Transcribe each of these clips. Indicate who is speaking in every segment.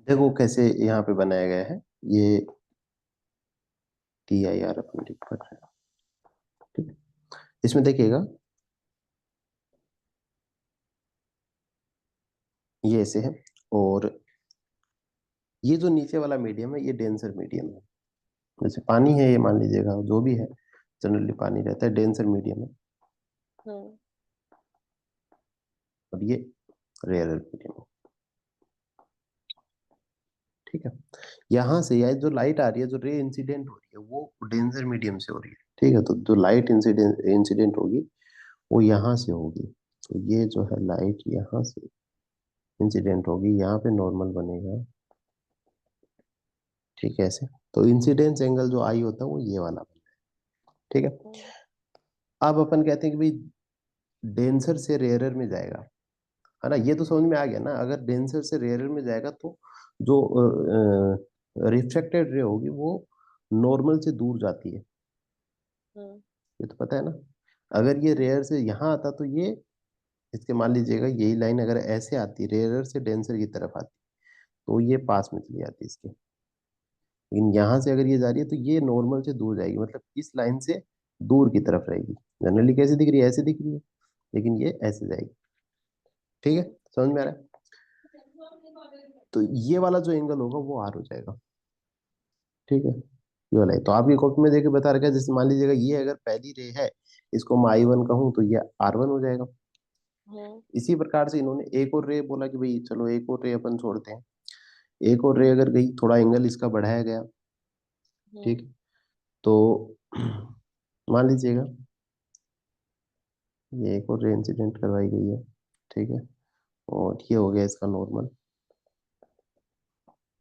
Speaker 1: देखो कैसे यहाँ पे बनाया गया है। ये TIR अपन लिख पढ़ रहे हैं। ठीक है, इसमें देखिएगा ये ऐसे है, और ये जो नीचे वाला मीडियम है ये डेंसर मीडियम है। जैसे पानी है, ये मान लीजिएगा जो भी है, जनरली पानी रहता है, डेंसर मीडियम है।
Speaker 2: हम्म।
Speaker 1: और ये रेयरर मीडियम है। ठीक है, यहाँ से यह जो लाइट आ रही है, जो रे इंसिडेंट हो रही है, वो डेंसर मीडियम से हो रही है। ठीक है, तो जो लाइट इंसिडेंट इंसिडेंट होगी वो यहाँ से होगी। तो ये जो है लाइट यहाँ से इंसिडेंट होगी, यहाँ पे नॉर्मल बनेगा। ठीक है, ऐसे। तो इंसिडेंस एंगल जो आई होता है वो ये वाला बनेगा। ठीक है,
Speaker 2: हम्म।
Speaker 1: अब अपन कहते हैं कि भाई डेंसर से रेयरर में जाएगा, है ना। ये तो समझ में आ गया ना, अगर डेंसर से रेयरर में जाएगा तो जो रिफ्लेक्टेड रे होगी वो नॉर्मल से दूर जाती है।
Speaker 2: हम्म।
Speaker 1: ये तो पता है ना। अगर ये रेयर से यहाँ आता तो ये, इसके मान लीजिएगा यही लाइन अगर ऐसे आती, रेयरर से डेंसर की तरफ आती, तो ये पास में चली जाती इसके। लेकिन यहाँ से अगर ये जा रही है तो ये नॉर्मल से दूर जाएगी, मतलब इस लाइन से दूर की तरफ रहेगी। जनरली कैसे दिख रही है, ऐसे दिख रही है, लेकिन ये ऐसे जाएगी। ठीक है, समझ में आ रहा है। तो ये वाला जो एंगल होगा वो आर हो जाएगा। ठीक है, ये वाला है। तो आपकी कॉपी में देखे बता रखा है, जैसे मान लीजिएगा ये अगर पहली रे है, इसको मैं I1 कहूँ तो ये R1 हो जाएगा।
Speaker 2: हम्म।
Speaker 1: इसी प्रकार से इन्होंने एक और रे बोला कि भाई चलो एक और रे अपन छोड़ते हैं। एक और रे अगर गई, थोड़ा एंगल इसका बढ़ाया गया।
Speaker 2: हम्म।
Speaker 1: ठीक, तो मान लीजिएगा ये एक और रे इंसिडेंट करवाई गई है। ठीक है, और ये हो गया इसका नॉर्मल,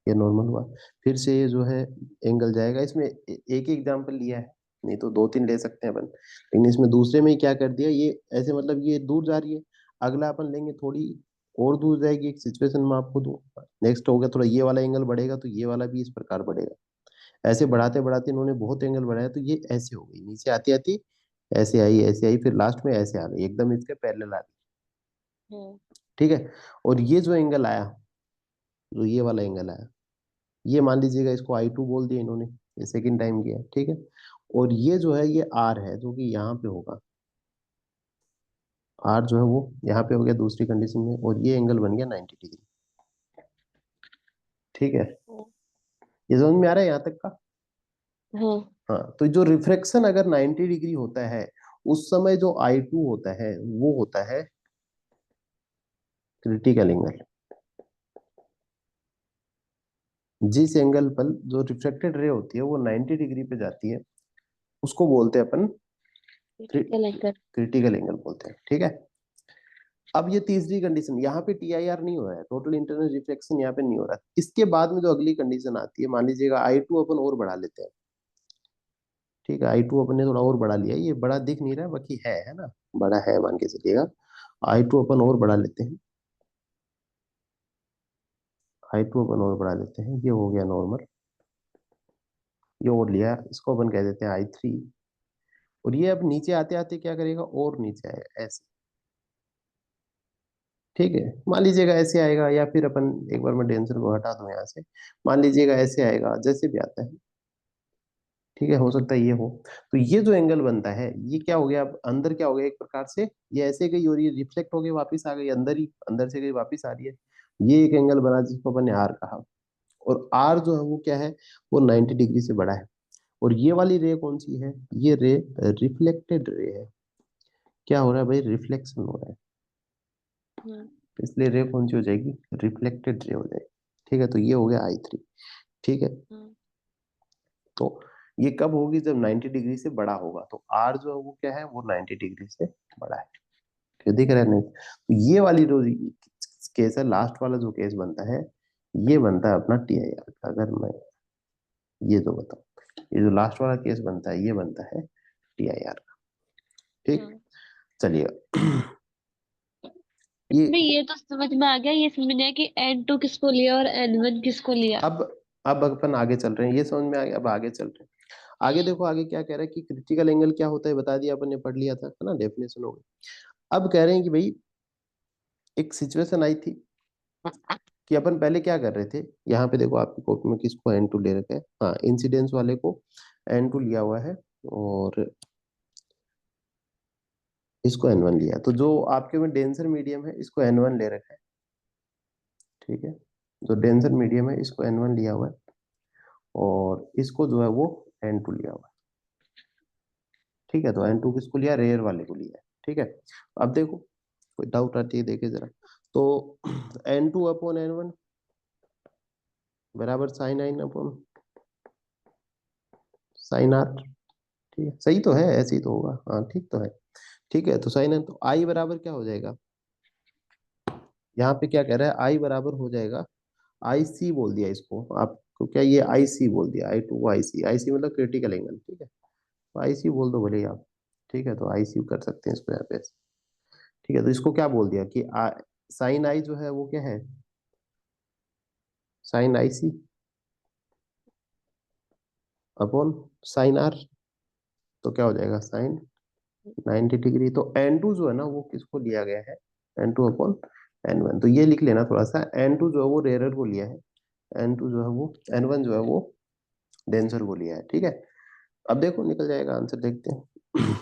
Speaker 1: ये नॉर्मल हुआ। फिर से ये जो है एंगल जाएगा, इसमें एक ही एग्जांपल लिया है, नहीं तो दो तीन ले सकते हैं अपन, लेकिन इसमें दूसरे में ही क्या कर दिया, ये ऐसे मतलब ये दूर जा रही है। अगला अपन लेंगे थोड़ी और दूर जाएगी, एक सिचुएशन में आपको दो। नेक्स्ट हो गया, थोड़ा ये वाला एंगल बढ़ेगा तो ये वाला भी इस प्रकार बढ़ेगा। ऐसे बढ़ाते बढ़ाते इन्होंने बहुत एंगल बढ़ाया, तो ये ऐसे हो गई, नीचे आती आती ऐसे आई, फिर लास्ट में ऐसे आ गई, एकदम इसके पैरेलल आ गई।
Speaker 2: हम्म।
Speaker 1: ठीक है, और ये जो एंगल आया, जो ये वाला एंगल आया, ये मान लीजिएगा इसको I2 बोल दिया इन्होंने, ये सेकंड टाइम किया। ठीक है, और ये जो है ये R है, जो कि यहाँ पे होगा। R जो है वो यहाँ पे हो गया दूसरी कंडीशन में, और ये एंगल बन गया 90 डिग्री। ठीक है, ये समझ में आ रहा है यहाँ तक का।
Speaker 2: हम्म।
Speaker 1: हाँ, तो जो रिफ्रैक्शन अगर 90 डिग्री होता है, उस समय जो I2 होता है वो होता है क्रिटिकल एंगल। जिस एंगल पर जो रिफ्लेक्टेड रे होती है वो 90 डिग्री पे जाती है, उसको बोलते हैं अपन
Speaker 2: क्रिटिकल एंगल।
Speaker 1: क्रिटिकल एंगल बोलते हैं। ठीक है, अब ये तीसरी कंडीशन, यहाँ पे TIR नहीं हो रहा है, टोटल इंटरनल रिफ्लेक्शन यहाँ पे नहीं हो रहा है। इसके बाद में जो अगली कंडीशन आती है, मान लीजिएगा I2 अपन और बढ़ा लेते हैं। ठीक है, I2 अपन ने थोड़ा और बढ़ा लिया, ये बड़ा दिख नहीं रहा है, बाकी है ना, बड़ा है मान के चलिएगा। I2 अपन और बढ़ा लेते हैं, I2 अपन और बढ़ा लेते हैं, ये हो गया नॉर्मल। ये और लिया, इसको अपन कह देते हैं I3। और ये अब नीचे आते आते क्या करेगा, और नीचे आएगा ऐसे। ठीक है, मान लीजिएगा ऐसे आएगा, या फिर अपन एक बार मैं डेंसर को हटा दूं यहाँ से, मान लीजिएगा ऐसे आएगा, जैसे भी आता है। ठीक है, हो सकता है ये हो। तो ये जो एंगल बनता है ये क्या हो गया, अब अंदर क्या हो गया, एक प्रकार से ये ऐसे गई और ये रिफ्लेक्ट हो गई, वापस आ गई अंदर ही, अंदर से गई वापस आ रही है। ये एक एंगल बना जिसको अपन ने आर कहा। और आर जो है वो क्या है, वो 90 डिग्री से बड़ा है। और ये वाली रे कौन सी है, ये रे रिफ्लेक्टेड रे है। क्या हो रहा है भाई, रिफ्लेक्शन हो रहा है,
Speaker 2: हम्म।
Speaker 1: इसलिए रे कौन सी हो जाएगी, रिफ्लेक्टेड रे हो जाएगी। ठीक है, तो ये हो गया I3। ठीक है,
Speaker 2: हम्म।
Speaker 1: तो ये कब होगी, जब 90 डिग्री से बड़ा होगा। तो आर जो है वो क्या है, वो 90 डिग्री से बड़ा है। क्यों दिख रहा है, नहीं तो ये वाली जो केस है, लास्ट वाला जो केस बनता है, ये बनता है अपना TIR का। अगर मैं ये जो बताऊं, ये जो लास्ट वाला केस बनता है, ये बनता है TIR का। ठीक,
Speaker 2: हम्म।
Speaker 1: चलिएगा। ये
Speaker 2: इसमें ये तो समझ में आ गया, ये समझ में आया कि N2 किसको लिया और N1 किसको लिया।
Speaker 1: अब अब अपन आगे चल रहे हैं, ये समझ में आ गया, अब आगे चल रहे हैं। आगे देखो, आगे क्या कह रहा है कि क्रिटिकल एंगल क्या होता है, बता दिया अपन ने, पढ़ लिया था, है ना, डेफिनेशन हो गई। अब कह रहे हैं कि भाई एक सिचुएशन आई थी कि अपन पहले क्या कर रहे थे, यहाँ पे देखो आपकी कॉपी में किसको N2 ले रखा है, हाँ इंसिडेंस वाले को N2 लिया हुआ है, और इसको N1 लिया है। तो जो आपके में डेंसर मीडियम है इसको N1 ले रखा है, ठीक है। जो डेंसर मीडियम है इसको N1 लिया हुआ है, और इसको जो है वो N2 लिया हुआ है, ठीक है। तो N2 किसको लिया, रेयर वाले को लिया है, ठीक है। अब देखो कोई डाउट आती है, देखे जरा। तो N2 अपॉन N1 बराबर साइन आइन अपॉन साइन आर, ठीक है। सही तो है, ऐसे ही तो होगा, हाँ ठीक तो है, ठीक है। तो साइन आइन, तो आई बराबर क्या हो जाएगा, यहाँ पे क्या कह रहा है, आई बराबर हो जाएगा, आई सी बोल दिया इसको आपको, क्या ये आई सी बोल दिया, आई टू आई सी मतलब क्रिटिकल एंगल, ठीक है। तो आई सी बोल दो भले ही आप, ठीक है। तो आई सी कर सकते हैं इसको यहाँ पे, ठीक है। तो इसको क्या बोल दिया कि साइन आई जो है वो क्या है, sine i c upon sine r, तो क्या हो जाएगा साइन 90 डिग्री। तो N2 जो है ना वो किसको लिया गया है, N2 अपॉन N1। तो ये लिख लेना थोड़ा सा, N2 जो है वो रेयरर को लिया है, N2 जो है वो, N1 जो है वो डेंसर को लिया है, ठीक है। अब देखो निकल जाएगा आंसर, देखते हैं।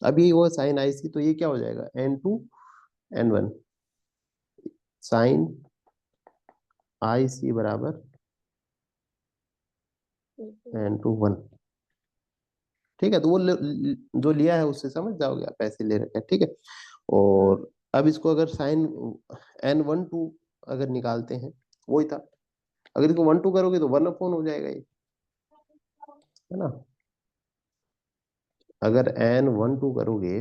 Speaker 1: अभी वो साइन आई सी, तो ये क्या हो जाएगा, N2 N1 साइन आई सी बराबर N2 1, ठीक है। तो वो जो लिया है उससे समझ जाओगे आप, ऐसे ले रखे हैं, ठीक है।
Speaker 2: हाँ।
Speaker 1: और अब इसको अगर साइन N1 2 अगर निकालते हैं, वही था, अगर इसको 1 2 करोगे तो 1 अपॉन हो जाएगा ये, है ना। अगर N1 2 करोगे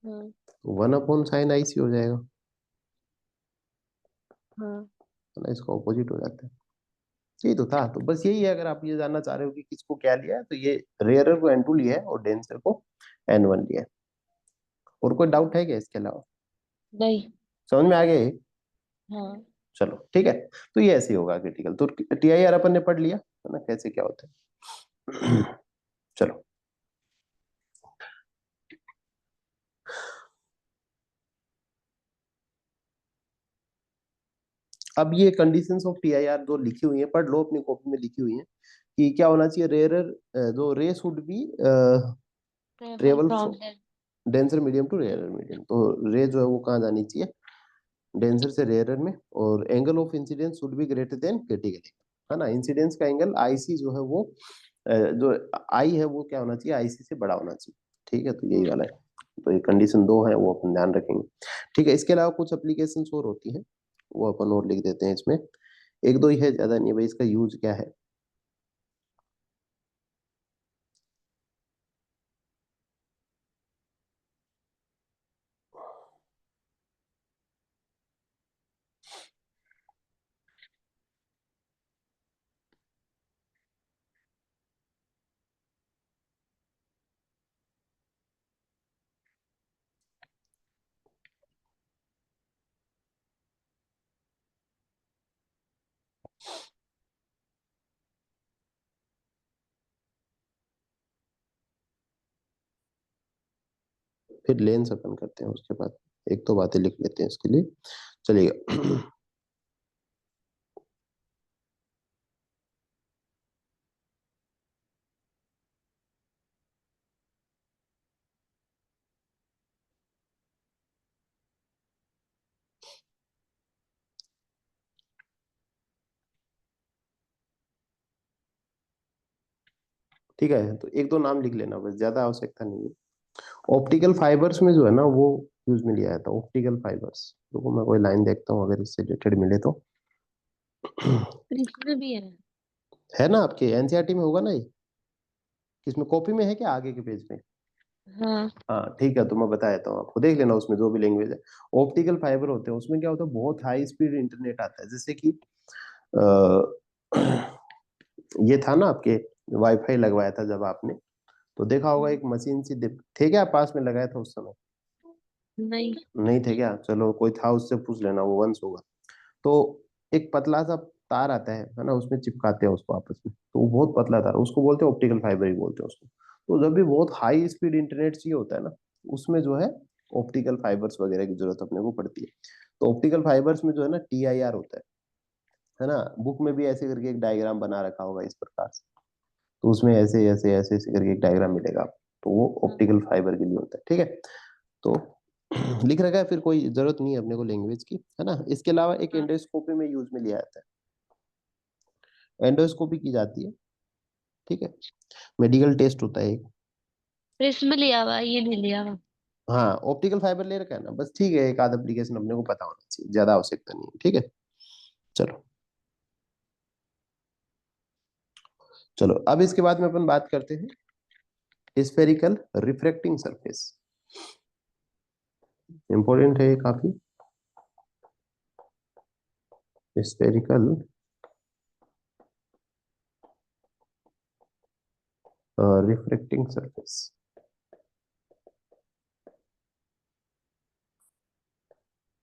Speaker 2: हाँ।
Speaker 1: तो 1 अपॉन साइन आई सी हो जाएगा,
Speaker 2: हाँ।
Speaker 1: है ना, इसका ऑपोजिट हो जाता है। यही तो था, तो बस यही है, अगर आप ये जानना चाह रहे हो कि किसको क्या लिया है, तो ये रेयरर को N2 लिया है और डेंसर को N1 लिया है। और कोई डाउट है क्या इसके अलावा,
Speaker 2: नहीं।
Speaker 1: समझ में आ गया ये?
Speaker 2: हाँ।
Speaker 1: चलो ठीक है। तो ये ऐसे ही होगा क्रिटिकल, तो टी आई आर अपन ने पढ़ लिया है ना, कैसे क्या होता है। चलो, अब ये conditions of T I R जो लिखी हुई है पढ़ लो, अपनी कॉपी में लिखी हुई है, कि क्या होना चाहिए, रेयरर जो ray should be
Speaker 2: travel
Speaker 1: travel
Speaker 2: from
Speaker 1: denser medium to rarer medium. तो रे जो है वो कहाँ जानी चाहिए, डेंसर से रेयरर में, और angle of incidence should be greater than critical, है ना। इंसिडेंस का एंगल आईसी जो है वो जो आई है वो क्या होना चाहिए, आईसी से बड़ा होना चाहिए, ठीक है। तो यही वाला है, तो ये कंडीशन 2 है वो अपन ध्यान रखेंगे, ठीक है। इसके अलावा कुछ एप्लीकेशंस और होती हैं, वो अपन और लिख देते हैं इसमें, एक दो ही है, ज्यादा नहीं है भाई। इसका यूज क्या है, फिर लेंस अपन करते हैं उसके बाद, एक दो बातें लिख लेते हैं इसके लिए, चलिएगा। ठीक है, तो एक दो नाम लिख लेना बस, ज्यादा आवश्यकता नहीं है। ऑप्टिकल फाइबर्स में जो है ना वो यूज में लिया जाता है, ऑप्टिकल फाइबर्स। रुको मैं कोई लाइन देखता हूँ अगर इससे रिलेटेड मिले तो।
Speaker 2: इसमें भी है।
Speaker 1: है ना, आपके एनसीईआरटी में होगा ना ये, किसमें कॉपी में है क्या, आगे के पेज में?
Speaker 2: हाँ।
Speaker 1: हाँ ठीक है, तो मैं बता देता हूँ आपको, देख लेना उसमें जो भी लैंग्वेज है। ऑप्टिकल फाइबर होते हैं, उसमें क्या होता है, बहुत हाई स्पीड इंटरनेट आता है, जैसे कि अ, ये था ना आपके, वाईफाई लगवाया था जब आपने, तो देखा होगा एक मशीन सी थे क्या पास में लगाया था उस समय?
Speaker 2: नहीं।
Speaker 1: नहीं थे क्या, चलो कोई था उससे पूछ लेना, वो वंश होगा। तो एक पतला सा तार आता है ना, उसमें चिपकाते हैं उसको आपस में, तो वो बहुत पतला तार, उसको बोलते हैं ऑप्टिकल फाइबर ही बोलते हैं उसको। तो जब भी बहुत हाई स्पीड इंटरनेट चाहिए होता है ना, उसमें जो है ऑप्टिकल फाइबर्स वगैरह की जरूरत अपने को पड़ती है। तो ऑप्टिकल फाइबर्स में जो है ना TIR होता है ना। बुक में भी ऐसे करके एक डायग्राम बना रखा होगा इस प्रकार से, तो उसमें ऐसे ऐसे ऐसे ऐसे करके एक डायग्राम मिलेगा आपको, तो वो ऑप्टिकल फाइबर के लिए होता है, ठीक है। तो लिख रखा है, फिर कोई जरूरत नहीं है अपने को लैंग्वेज की, है ना। इसके अलावा एक
Speaker 2: हाँ।
Speaker 1: एंडोस्कोपी में यूज में लिया जाता है, एंडोस्कोपी की जाती है, ठीक है। मेडिकल टेस्ट होता है एक।
Speaker 2: प्रिज्म लिया हुआ, ये नहीं लिया हुआ।
Speaker 1: हाँ, ऑप्टिकल फाइबर ले रखा है ना, बस ठीक है, एक आध एप्लीकेशन अपने को पता होना चाहिए, ज्यादा आवश्यकता नहीं है, ठीक है। चलो चलो, अब इसके बाद में अपन बात करते हैं स्फेरिकल रिफ्रैक्टिंग सरफेस। इंपॉर्टेंट है ये काफी, स्फेरिकल रिफ्रैक्टिंग सरफेस,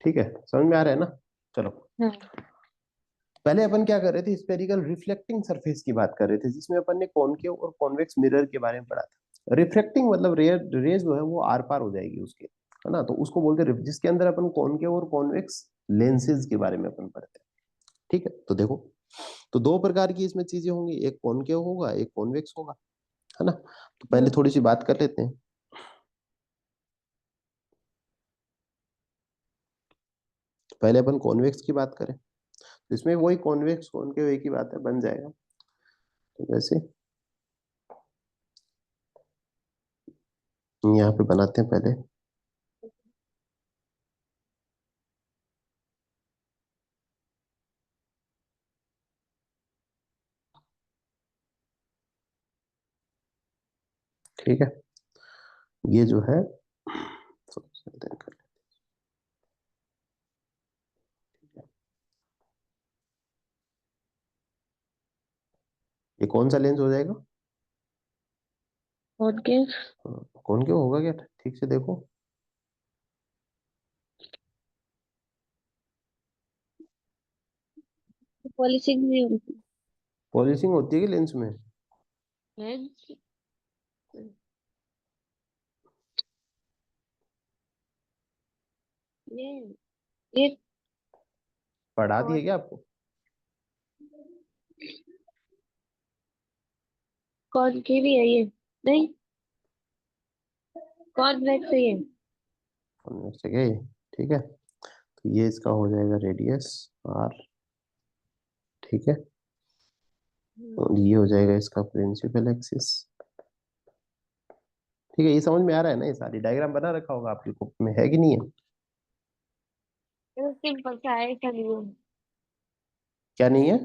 Speaker 1: ठीक है, समझ में आ रहा है ना। चलो,
Speaker 2: हाँ।
Speaker 1: पहले अपन क्या कर रहे थे, स्फेरिकल रिफ्लेक्टिंग सरफेस की बात कर रहे थे, जिसमें अपन ने कॉनकेव और कॉन्वेक्स मिरर के बारे में पढ़ा था। रिफ्लेक्टिंग मतलब रेज जो है वो आर पार हो जाएगी उसके, है ना, तो उसको बोलते हैं जिसके अंदर अपन कॉनकेव और कॉन्वेक्स लेंसेज के बारे में अपन पढ़ते हैं, ठीक है। तो देखो, तो दो प्रकार की इसमें चीजें होंगी, एक कॉनकेव होगा, एक कॉन्वेक्स होगा, है ना। तो पहले
Speaker 2: हाँ।
Speaker 1: थोड़ी सी बात कर लेते हैं। पहले अपन कॉन्वेक्स की बात करें, तो इसमें वही कॉन्वेक्स कॉनकेव एक ही बात है, बन जाएगा। तो जैसे यहाँ पे बनाते हैं पहले, ठीक है। ये जो है, ये कौन सा लेंस हो जाएगा।
Speaker 2: कौन के?
Speaker 1: कौन क्यों होगा क्या, ठीक से देखो।
Speaker 2: पॉलिशिंग नहीं होती।
Speaker 1: पॉलिशिंग होती है कि लेंस में।
Speaker 2: लेंस। ये ये
Speaker 1: पढ़ा दी है
Speaker 2: कौन?
Speaker 1: क्या आपको।
Speaker 2: कौन की भी है ये? नहीं, कॉन्वेक्स है ये।
Speaker 1: कॉन्वेक्स है क्या ये? ठीक है, तो ये इसका हो जाएगा रेडियस आर, ठीक है। और ये हो जाएगा इसका प्रिंसिपल एक्सिस, ठीक है। ये समझ में आ रहा है ना, ये सारी डायग्राम बना रखा होगा आपकी कॉपी में, है कि नहीं है।
Speaker 2: सिंपल सा है, ऐसा नहीं है।
Speaker 1: क्या नहीं है।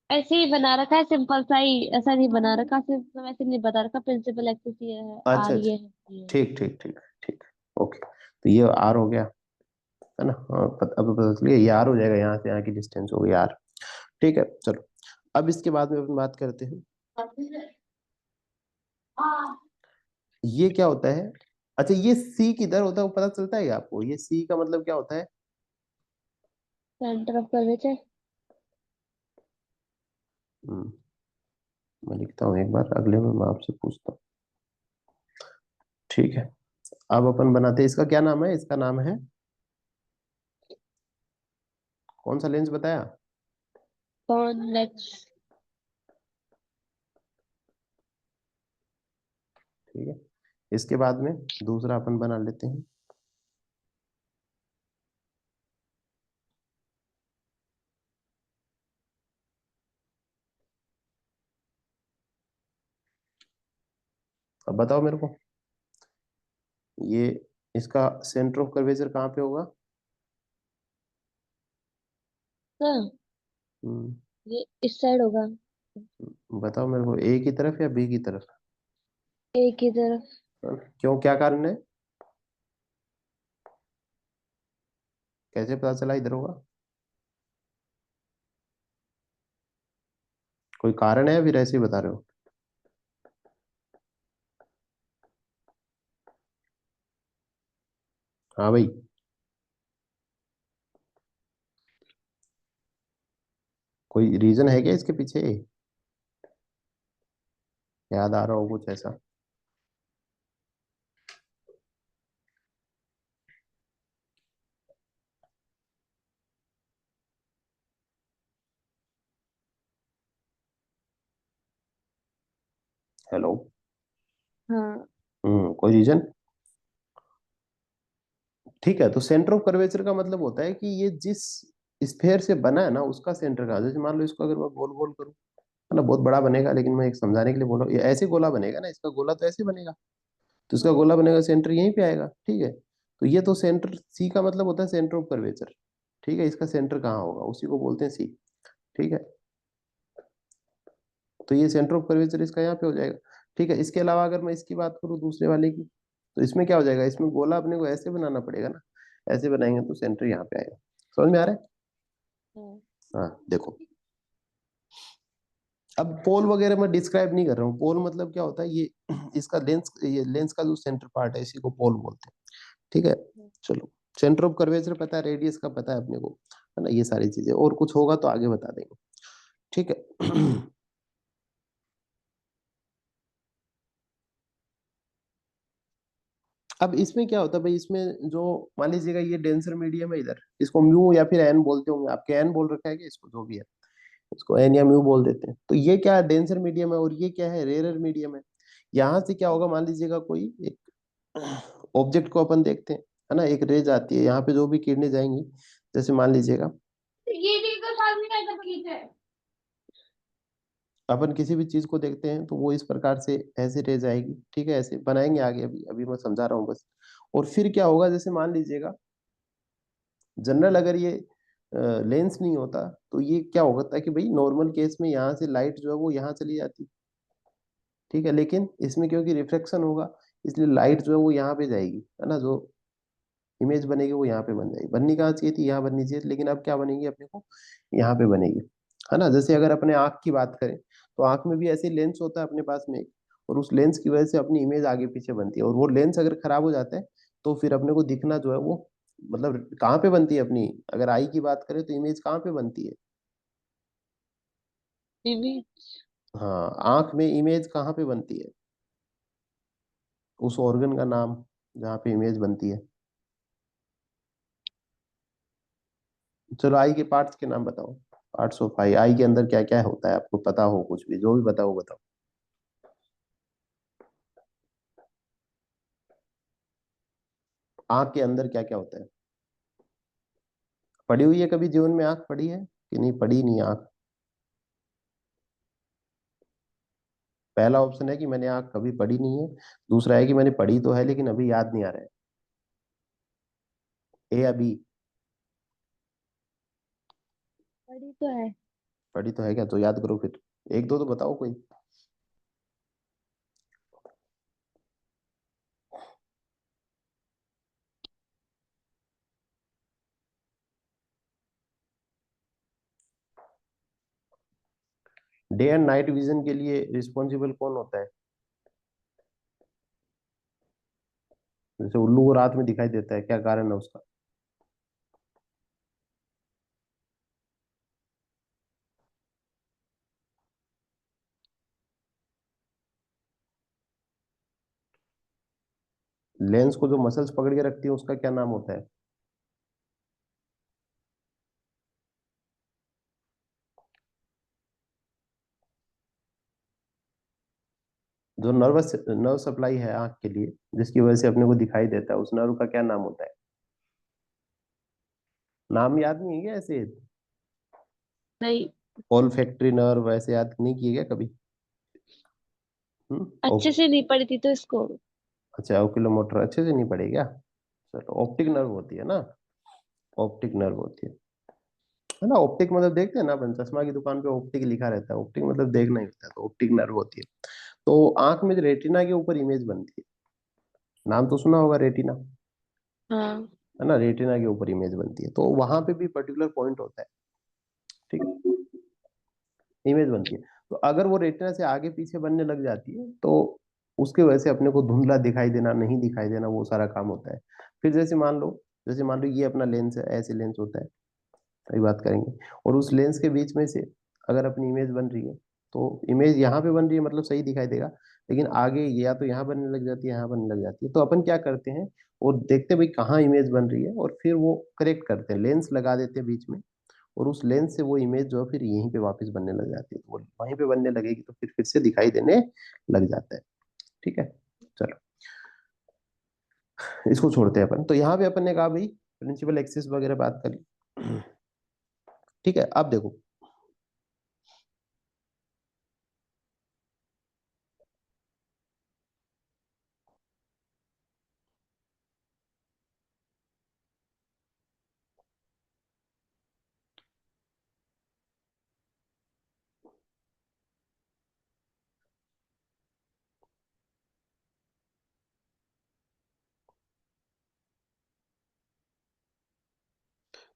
Speaker 2: ऐसे ही बना रखा है, सिंपल सा ही, ऐसा नहीं बना रखा, सिर्फ ऐसे नहीं बता रखा प्रिंसिपल एक्सिस ये है,
Speaker 1: अच्छा
Speaker 2: आर
Speaker 1: अच्छा,
Speaker 2: ये है, ये है।
Speaker 1: ठीक ठीक ठीक ठीक, ओके। तो ये आर हो गया, है ना। हाँ, अब पता चलिए, ये आर हो जाएगा, यहाँ से यहाँ की डिस्टेंस हो गई आर, ठीक है। चलो, अब इसके बाद में अपन बात करते हैं, ये क्या होता है। अच्छा, ये सी किधर होता है वो पता चलता है क्या आपको, ये सी का मतलब क्या होता है।
Speaker 2: Centre of curvature.
Speaker 1: हम्म, मैं लिखता हूँ एक बार, अगले में मैं आपसे पूछता हूँ, ठीक है। अब अपन बनाते हैं, इसका क्या नाम है, इसका नाम है, कौन सा लेंस बताया।
Speaker 2: कॉन्वेक्स।
Speaker 1: ठीक है, इसके बाद में दूसरा अपन बना लेते हैं, अब बताओ मेरे को, ये इसका सेंटर ऑफ कर्वेचर कहाँ पे होगा।
Speaker 2: हाँ,
Speaker 1: हम्म,
Speaker 2: ये इस साइड होगा।
Speaker 1: बताओ मेरे को, ए की तरफ या बी की तरफ।
Speaker 2: एक की तरफ।
Speaker 1: क्यों, क्या कारण है, कैसे पता चला इधर होगा, कोई कारण है या फिर ऐसे ही बता रहे हो। हाँ भाई, कोई रीजन है क्या इसके पीछे, याद आ रहा हो कुछ ऐसा। हेलो।
Speaker 2: हाँ।
Speaker 1: कोई रीजन? ठीक है, तो सेंटर ऑफ कर्वेचर का मतलब होता है कि ये जिस स्फेयर से बना है ना उसका सेंटर कहाँ, जैसे मान लो इसको अगर मैं गोल गोल करूँ, है ना, बहुत बड़ा बनेगा, लेकिन मैं एक समझाने के लिए बोल रहा हूँ, ये ऐसे गोला बनेगा ना, इसका गोला तो ऐसे बनेगा, तो इसका गोला बनेगा, सेंटर यहीं पे आएगा, ठीक है। तो ये तो सेंटर सी का मतलब होता है सेंटर ऑफ कर्वेचर, ठीक है, इसका सेंटर कहाँ होगा उसी को बोलते हैं सी, ठीक है। तो ये सेंटर ऑफ कर्वेचर इसका यहाँ पे हो जाएगा, ठीक है। इसके अलावा अगर मैं इसकी बात करूँ दूसरे वाले की, तो इसमें क्या हो जाएगा, इसमें गोला अपने को ऐसे बनाना पड़ेगा ना, ऐसे बनाएंगे तो सेंटर यहाँ पे आएगा। समझ में आ रहा है?
Speaker 2: हाँ।
Speaker 1: हाँ देखो, अब पोल वगैरह मैं डिस्क्राइब नहीं कर रहा हूँ, पोल मतलब क्या होता है, ये इसका लेंस, ये लेंस का जो सेंटर पार्ट है इसी को पोल बोलते हैं, ठीक है। चलो, सेंटर ऑफ कर्वेचर पता है, रेडियस का पता है अपने को, है ना, ये सारी चीजें, और कुछ होगा तो आगे बता देंगे, ठीक है। अब इसमें क्या होता है भाई, इसमें जो मान लीजिएगा ये डेंसर मीडियम है, इधर इसको म्यू या फिर एन बोलते होंगे, आपके एन बोल रखा है कि इसको, जो भी है इसको एन या म्यू बोल देते हैं। तो ये क्या है, डेंसर मीडियम है, और ये क्या है, रेयर मीडियम है। यहाँ से क्या होगा, मान लीजिएगा कोई एक ऑब्जेक्ट को अपन देखते हैं, है ना, एक रेज आती है, यहाँ पे जो भी किरणें जाएंगी, जैसे मान लीजिएगा
Speaker 2: ये देखो सामने कैसा बगीचा है।
Speaker 1: अपन किसी भी चीज को देखते हैं तो वो इस प्रकार से ऐसे रेज आएगी, ठीक है, ऐसे बनाएंगे आगे, अभी अभी मैं समझा रहा हूँ बस। और फिर क्या होगा, जैसे मान लीजिएगा जनरल अगर ये लेंस नहीं होता तो ये क्या होता है कि भाई नॉर्मल केस में यहाँ से लाइट जो है वो यहाँ चली जाती, ठीक है, लेकिन इसमें क्योंकि रिफ्लेक्शन होगा, इसलिए लाइट जो है वो यहाँ पे जाएगी, है ना, जो इमेज बनेगी वो यहाँ पे बन जाएगी, बननी कहाँ चाहिए थी, यहाँ बननी चाहिए थी, लेकिन अब क्या बनेगी अपने को, यहाँ पे बनेगी, है ना। जैसे अगर अपने आंख की बात करें, तो आंख में भी ऐसे लेंस होता है अपने पास में एक, और उस लेंस की वजह से अपनी इमेज आगे पीछे बनती है, और वो लेंस अगर खराब हो जाता है तो फिर अपने को दिखना जो है वो, मतलब कहाँ पे बनती है अपनी, अगर आई की बात करें तो इमेज कहाँ पे बनती है?
Speaker 2: टीवी।
Speaker 1: हाँ, आंख में इमेज कहाँ पे बनती है, उस ऑर्गन का नाम जहाँ पे इमेज बनती है। चलो, आई के पार्ट्स के नाम बताओ, पार्ट्स ऑफ आई, आई के अंदर क्या क्या होता है, आपको पता हो कुछ भी, जो भी बताओ बताओ। आंख के अंदर क्या क्या होता है? पढ़ी हुई है कभी जीवन में आंख, पढ़ी है कि नहीं, पढ़ी नहीं आंख? पहला ऑप्शन है कि मैंने आंख कभी पढ़ी नहीं है, दूसरा है कि मैंने पढ़ी तो है लेकिन अभी याद नहीं आ रहा है। ए या बी?
Speaker 2: बड़ी तो है।
Speaker 1: पढ़ी तो है क्या, तो याद करो फिर, एक दो तो बताओ कोई। डे एंड नाइट विजन के लिए रिस्पॉन्सिबल कौन होता है? जैसे उल्लू को रात में दिखाई देता है, क्या कारण है उसका? लेंस को जो मसल्स पकड़ के रखती है उसका क्या नाम होता है? जो नर्व सप्लाई है आंख के लिए, जिसकी वजह से अपने को दिखाई देता है, उस नर्व का क्या नाम होता है? नाम याद नहीं है क्या ऐसे?
Speaker 2: नहीं।
Speaker 1: ऑल फैक्ट्री नर्व ऐसे याद नहीं किए क्या कभी?
Speaker 2: अच्छे से नहीं पढ़ी थी तो इसको।
Speaker 1: अच्छा, ओक्यूलोमोटर अच्छे से नहीं पढ़े क्या? चलो, ऑप्टिक नर्व होती है ना, ऑप्टिक नर्व होती है ना। ऑप्टिक मतलब देखते हैं ना अपन, चश्मा की दुकान पे ऑप्टिक लिखा रहता है, ऑप्टिक मतलब देखना ही होता है, तो ऑप्टिक नर्व होती है। तो आंख में जो रेटिना के ऊपर इमेज बनती है, नाम तो सुना होगा रेटिना,
Speaker 2: हाँ।
Speaker 1: है ना, रेटिना के ऊपर इमेज बनती है, तो वहां पे भी पर्टिकुलर पॉइंट होता है, ठीक है, इमेज बनती है। तो अगर वो रेटिना से आगे पीछे बनने लग जाती है तो उसके वजह से अपने को धुंधला दिखाई देना, नहीं दिखाई देना, वो सारा काम होता है। फिर जैसे मान लो ये अपना लेंस है, ऐसे लेंस होता है, अभी बात करेंगे। और उस लेंस के बीच में से अगर अपनी इमेज बन रही है, तो इमेज यहाँ पे बन रही है मतलब सही दिखाई देगा, लेकिन आगे या तो यहाँ बनने लग जाती है, यहाँ बनने लग जाती है, तो अपन क्या करते हैं, और देखते हैं भाई कहाँ इमेज बन रही है, और फिर वो करेक्ट करते हैं, लेंस लगा देते हैं बीच में, और उस लेंस से वो इमेज जो है फिर यहीं पे वापस बनने लग जाती है, तो वो वहीं पे बनने लगेगी तो फिर से दिखाई देने लग जाता है। ठीक है, चलो इसको छोड़ते हैं अपन। तो यहाँ पे अपन ने कहा भाई प्रिंसिपल एक्सिस वगैरह बात कर ली। ठीक है, अब देखो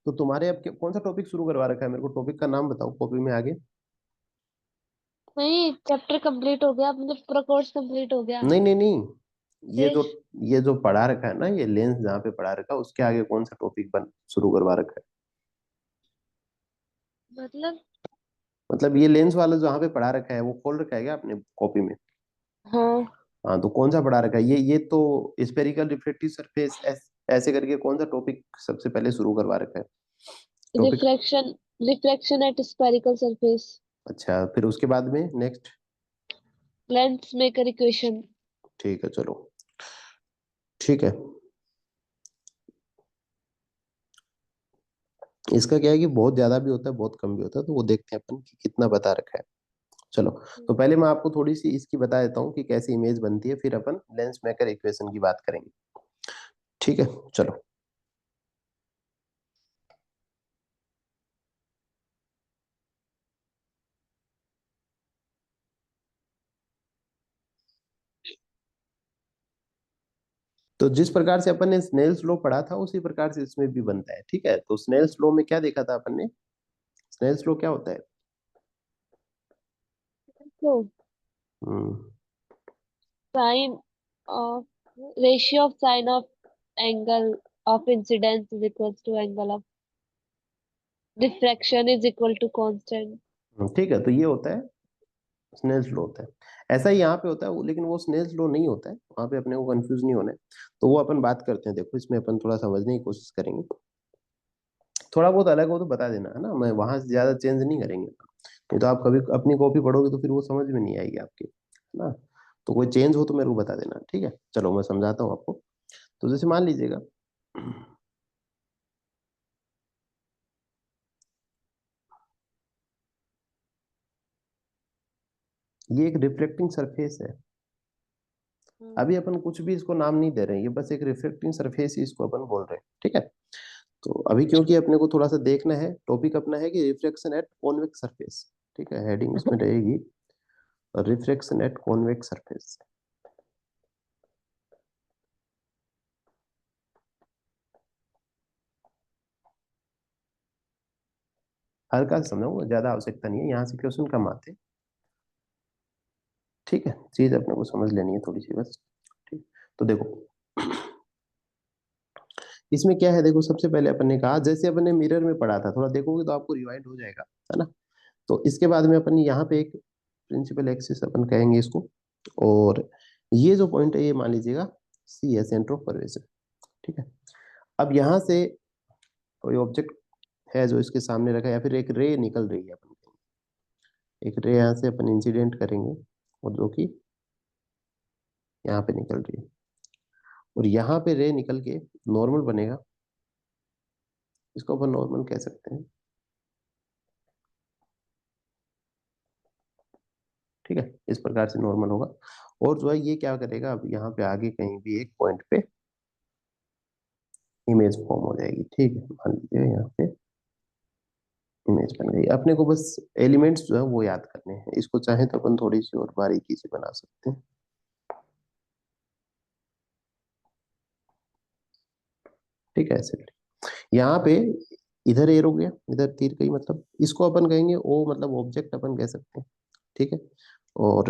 Speaker 1: तो तुम्हारे अब कौन सा टॉपिक शुरू करवा रखा है, मेरे को टॉपिक का नाम बताओ कॉपी में आगे।
Speaker 2: नहीं, चैप्टर कंप्लीट हो गया, मतलब पूरा कोर्स कंप्लीट हो गया।
Speaker 1: नहीं नहीं नहीं, ये
Speaker 2: फिर
Speaker 1: जो ये जो पढ़ा रखा है ना, ये लेंस जहाँ पे पढ़ा रखा है उसके आगे कौन सा टॉपिक बन शुरू करवा रखा है।
Speaker 2: मतलब,
Speaker 1: मतलब ये लेंस वाला जहाँ पे पढ़ा रखा है वो खोल रखा है क्या आपने कॉपी में।
Speaker 2: हाँ,
Speaker 1: हाँ तो कौन सा पढ़ा रखा है, ये तो स्पेरिकल रिफ्लेक्टिव सरफेस ऐसे करके कौन सा टॉपिक सबसे पहले शुरू करवा रखा है topic.
Speaker 2: Refraction, refraction at spherical surface,
Speaker 1: अच्छा फिर उसके बाद में नेक्स्ट।
Speaker 2: Lens maker equation.
Speaker 1: ठीक है चलो, ठीक है। इसका क्या है कि बहुत ज्यादा भी होता है बहुत कम भी होता है, तो वो देखते हैं अपन कि कितना बता रखा है। चलो, तो पहले मैं आपको थोड़ी सी इसकी बता देता हूँ कि कैसे इमेज बनती है, फिर अपन लेंस मेकर इक्वेशन की बात करेंगे। ठीक है, चलो। तो जिस प्रकार से अपन ने स्नेल्स लॉ पढ़ा था उसी प्रकार से इसमें भी बनता है। ठीक है, तो स्नेल्स लॉ में क्या देखा था अपन ने, स्नेल्स लॉ क्या होता है।
Speaker 2: तो
Speaker 1: hmm,
Speaker 2: sine of, ratio of sine of angle of incidence is equal to angle of diffraction is equal to constant.
Speaker 1: ठीक है, तो ये होता है स्नेल्स लॉ होता है। ऐसा ही यहाँ पे होता है लेकिन वो स्नेल्स लॉ नहीं होता है, वहां पे अपने को कंफ्यूज नहीं होना है। तो वो अपन बात करते हैं, देखो इसमें अपन थोड़ा समझने की कोशिश करेंगे। थोड़ा बहुत अलग हो तो बता देना है ना, मैं वहां से ज्यादा चेंज नहीं करेंगे, नहीं तो आप कभी अपनी कॉपी पढ़ोगे तो फिर वो समझ में नहीं आएगी आपकी, है ना। तो कोई चेंज हो तो मेरे को बता देना, ठीक है। चलो मैं समझाता हूँ आपको। तो जैसे मान लीजिएगा ये एक रिफ्लेक्टिंग सरफेस है। अभी अपन कुछ भी इसको नाम नहीं दे रहे हैं, ये बस एक रिफ्लेक्टिंग सरफेस ही इसको अपन बोल रहे हैं, ठीक है। तो अभी क्योंकि अपने को थोड़ा सा देखना है, टॉपिक अपना है कि रिफ्लेक्शन एट कॉन्वेक्स सरफेस। ठीक है, हेडिंग उसमें रहेगी रिफ्लेक्शन एट कॉन्वेक्स सरफेस। हल्का सा समझाऊंगा, ज्यादा आवश्यकता नहीं है, यहाँ से क्वेश्चन कम आते हैं। ठीक है, चीज अपने को समझ लेनी है थोड़ी सी बस। ठीक, तो देखो इसमें क्या है, देखो सबसे पहले अपन ने कहा जैसे अपन ने मिरर में पढ़ा था, थोड़ा देखोगे तो आपको रिवाइंड हो जाएगा, है ना। तो इसके बाद में अपन यहाँ पे एक प्रिंसिपल एक्सिस अपन कहेंगे इसको, और ये जो पॉइंट है ये मान लीजिएगा सी है, सेंटर ऑफ कर्वेचर। ठीक है, अब यहाँ से कोई ऑब्जेक्ट है जो इसके सामने रखा है, या फिर एक रे निकल रही है, अपन एक रे यहाँ से अपन इंसिडेंट करेंगे और जो कि यहाँ पे निकल रही है, और यहाँ पे रे निकल के नॉर्मल बनेगा, इसको अपन नॉर्मल कह सकते हैं। ठीक है, इस प्रकार से नॉर्मल होगा। और जो है ये क्या करेगा, अब यहाँ पे आगे कहीं भी एक पॉइंट पे इमेज फॉर्म हो जाएगी। ठीक है, मान लीजिए यहाँ पे इमेज बन गई, अपने को बस एलिमेंट्स जो है वो याद करने हैं, इसको चाहे तो अपन थोड़ी सी और बारीकी से बना सकते हैं। ठीक है, ऐसे यहाँ पे इधर एरो गया, इधर तीर गई, मतलब इसको अपन कहेंगे ओ, मतलब ऑब्जेक्ट अपन कह सकते हैं। ठीक है, और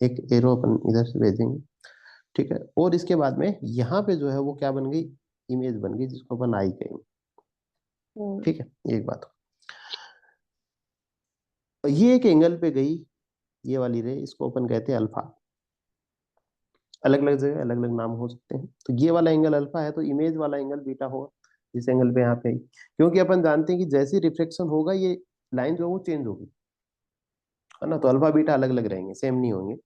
Speaker 1: एक एरो अपन इधर से भेजेंगे। ठीक है, और इसके बाद में यहाँ पे जो है वो क्या बन गई, इमेज बन गई जिसको अपन आई कहेंगे। ठीक है, ये एक बात। ये एक एंगल पे गई, ये वाली रे, इसको अपन कहते हैं अल्फा। अलग अलग जगह अलग अलग नाम हो सकते हैं, तो ये वाला एंगल अल्फा है तो इमेज वाला एंगल बीटा होगा। इस एंगल पे यहाँ पे आई, क्योंकि अपन जानते हैं कि जैसे रिफ्लेक्शन होगा ये लाइन जो है वो चेंज होगी, है ना। तो अल्फा बीटा अलग अलग रहेंगे, सेम नहीं होंगे।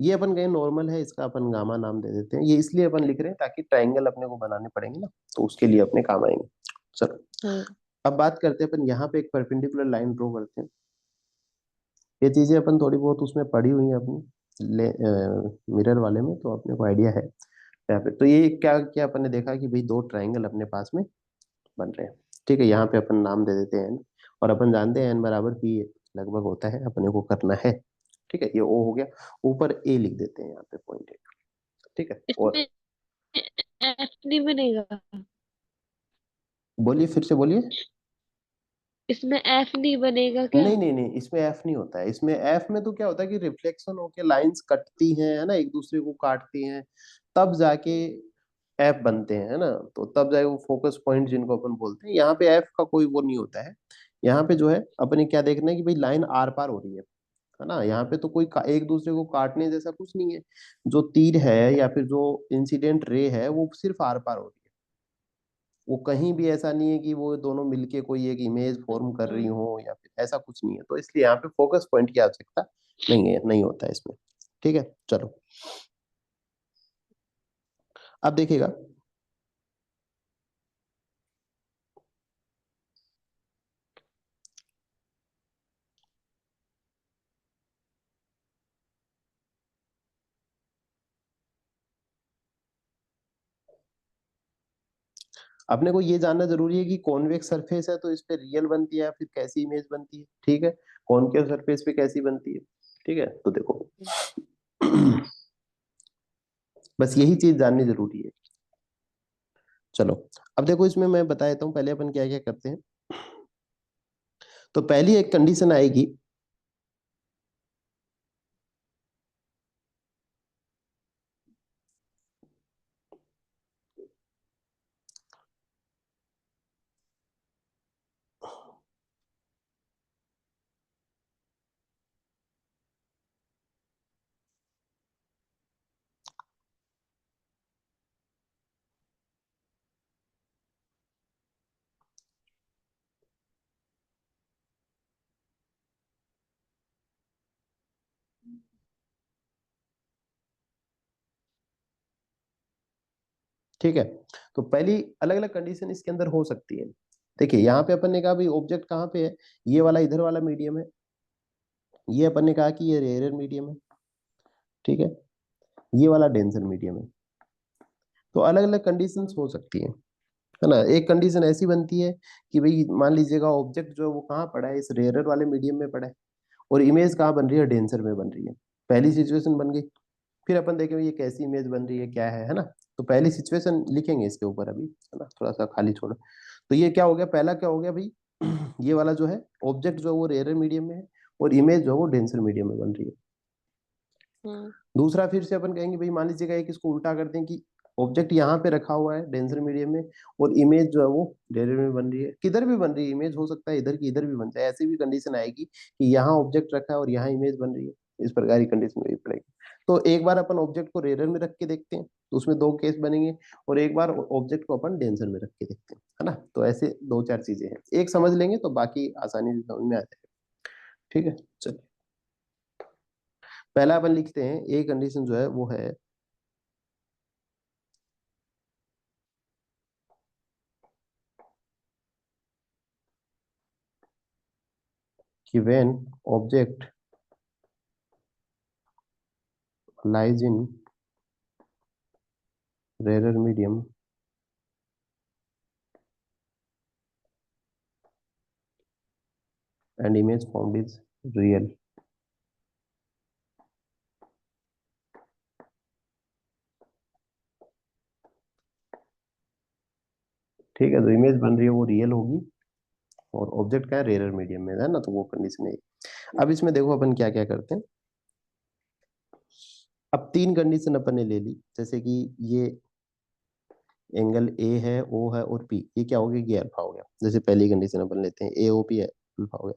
Speaker 1: ये अपन कहें नॉर्मल है, इसका अपन गामा नाम दे देते हैं। ये इसलिए अपन लिख रहे हैं ताकि ट्राइंगल अपने को बनाने पड़ेंगे ना, तो उसके लिए अपने काम आएंगे। चलो
Speaker 2: हाँ।
Speaker 1: अब बात करते हैं अपन, यहाँ पे एक परपेंडिकुलर लाइन ड्रॉ करते हैं। ये चीजें अपन थोड़ी बहुत उसमें पढ़ी हुई है अपनी मिरर वाले में, तो अपने को आइडिया है यहाँ पे। तो ये क्या क्या अपन ने देखा कि भाई दो ट्राइंगल अपने पास में बन रहे हैं। ठीक है, यहाँ पे अपन नाम दे देते हैं n, और अपन जानते हैं n बराबर p लगभग होता है, अपने को करना है। ठीक है, ये o हो गया, ऊपर a लिख देते हैं यहाँ पे पॉइंट a। ठीक है, और
Speaker 2: इसमें एफ नहीं बनेगा?
Speaker 1: बोलिए, फिर से बोलिए।
Speaker 2: इसमें एफ नहीं बनेगा क्या?
Speaker 1: नहीं नहीं नहीं, इसमें एफ नहीं होता है। इसमें एफ में तो क्या होता है कि रिफ्लेक्शन होके लाइंस कटती हैं, है ना, एक दूसरे को काटती हैं, तब जाके एफ बनते हैं, है ना। तो तब जाके वो फोकस पॉइंट जिनको अपन बोलते हैं, यहाँ पे एफ का कोई वो नहीं होता है। यहाँ पे जो है अपने क्या देखना है कि भाई लाइन आर पार हो रही है ना। यहाँ पे तो कोई एक दूसरे को काटने जैसा कुछ नहीं है। जो तीर है या फिर जो इंसिडेंट रे है वो सिर्फ आर पार हो रही है। वो कहीं भी ऐसा नहीं है कि वो दोनों मिलके कोई एक इमेज फॉर्म कर रही
Speaker 2: हाँ।
Speaker 1: हो या फिर ऐसा कुछ नहीं है। तो इसलिए यहाँ पे फोकस पॉइंट की आवश्यकता नहीं है, नहीं होता है इसमें। ठीक है, चलो अब देखिएगा। अपने को ये जानना जरूरी है कि कॉन्वेक्स सरफेस है तो इस पे रियल बनती है या फिर कैसी इमेज बनती है। ठीक है, कॉनकेव सरफेस पे कैसी बनती है। ठीक है, तो देखो बस यही चीज जाननी जरूरी है। चलो अब देखो, इसमें मैं बता देता हूँ पहले अपन क्या क्या करते हैं। तो पहली एक कंडीशन आएगी, ठीक है। तो पहली अलग अलग कंडीशन इसके अंदर हो सकती है। देखिए यहाँ पे अपन ने कहा भाई ऑब्जेक्ट कहाँ पे है, ये वाला इधर वाला मीडियम है। ये अपन ने कहा कि ये रेयर मीडियम है। ठीक है, ये वाला डेंसर मीडियम है। तो अलग अलग कंडीशंस हो सकती है ना। एक कंडीशन ऐसी बनती है कि भाई मान लीजिएगा ऑब्जेक्ट जो है वो कहाँ पड़ा है, इस रेयर वाले मीडियम में पड़ा है, और इमेज कहाँ बन रही है, डेंसर में बन रही है। पहली सिचुएशन बन गई। फिर अपन देखेंगे ये कैसी इमेज बन रही है, क्या है ना। तो पहली सिचुएशन लिखेंगे इसके ऊपर अभी, है ना, थोड़ा सा खाली छोड़ो। तो ये क्या हो गया, पहला क्या हो गया भाई ये वाला जो है ऑब्जेक्ट जो है वो रेयर मीडियम में है, और इमेज जो है वो डेंसर मीडियम में बन रही है।
Speaker 2: हाँ।
Speaker 1: दूसरा फिर से अपन कहेंगे भाई, मान लीजिएगा एक इसको उल्टा कर दें कि ऑब्जेक्ट यहाँ पे रखा हुआ है डेंसर मीडियम में, और इमेज जो है वो रेयर में बन रही है। किधर भी बन रही है इमेज, हो सकता है इधर की इधर भी बन जाए, ऐसी भी कंडीशन आएगी कि यहाँ ऑब्जेक्ट रखा है और यहाँ इमेज बन रही है। इस प्रकार की कंडीशन भी पड़ेगी। तो एक बार अपन ऑब्जेक्ट को रेयर में रख के देखते हैं, तो उसमें दो केस बनेंगे, और एक बार ऑब्जेक्ट को अपन डेंसर में रख के देखते हैं, है ना। तो ऐसे दो चार चीजें हैं, एक समझ लेंगे तो बाकी आसानी से समझ में आ जाएगा। ठीक है, चलिए पहला अपन लिखते हैं, ए कंडीशन जो है वो है कि when object lies in rarer medium and image formed is real। ठीक है, जो इमेज बन रही है वो रियल होगी, और ऑब्जेक्ट का है रेयर मीडियम में, है ना। तो वो कंडीशन है। अब इसमें देखो अपन क्या क्या करते हैं। अब तीन कंडीशन अपन ने ले ली, जैसे कि ये एंगल ए है, ओ है और पी, ये क्या हो गया, ये अल्फा हो गया। जैसे पहली कंडीशन अपन लेते हैं, ए ओ पी अल्फा हो गया।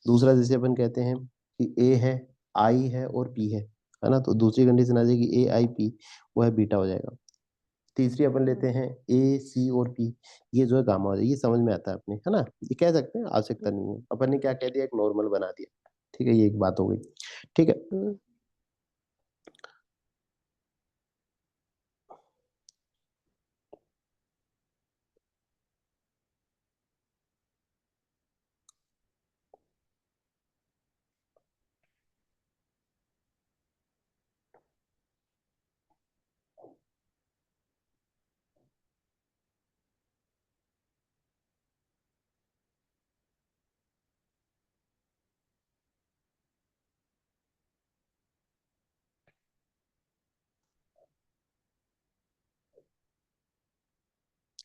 Speaker 1: दूसरा जैसे अपन कहते हैं कि ए है, आई है और पी है ना। तो दूसरी कंडीशन आ जाएगी ए आई पी, वो है बीटा हो जाएगा। तीसरी अपन लेते हैं ए सी और पी, ये जो है गामा हो जाए, ये समझ में आता है अपने, है ना, ये कह सकते हैं, आवश्यकता नहीं है, अपन ने क्या कह दिया, एक नॉर्मल बना दिया, ठीक है, ये एक बात हो गई, ठीक है।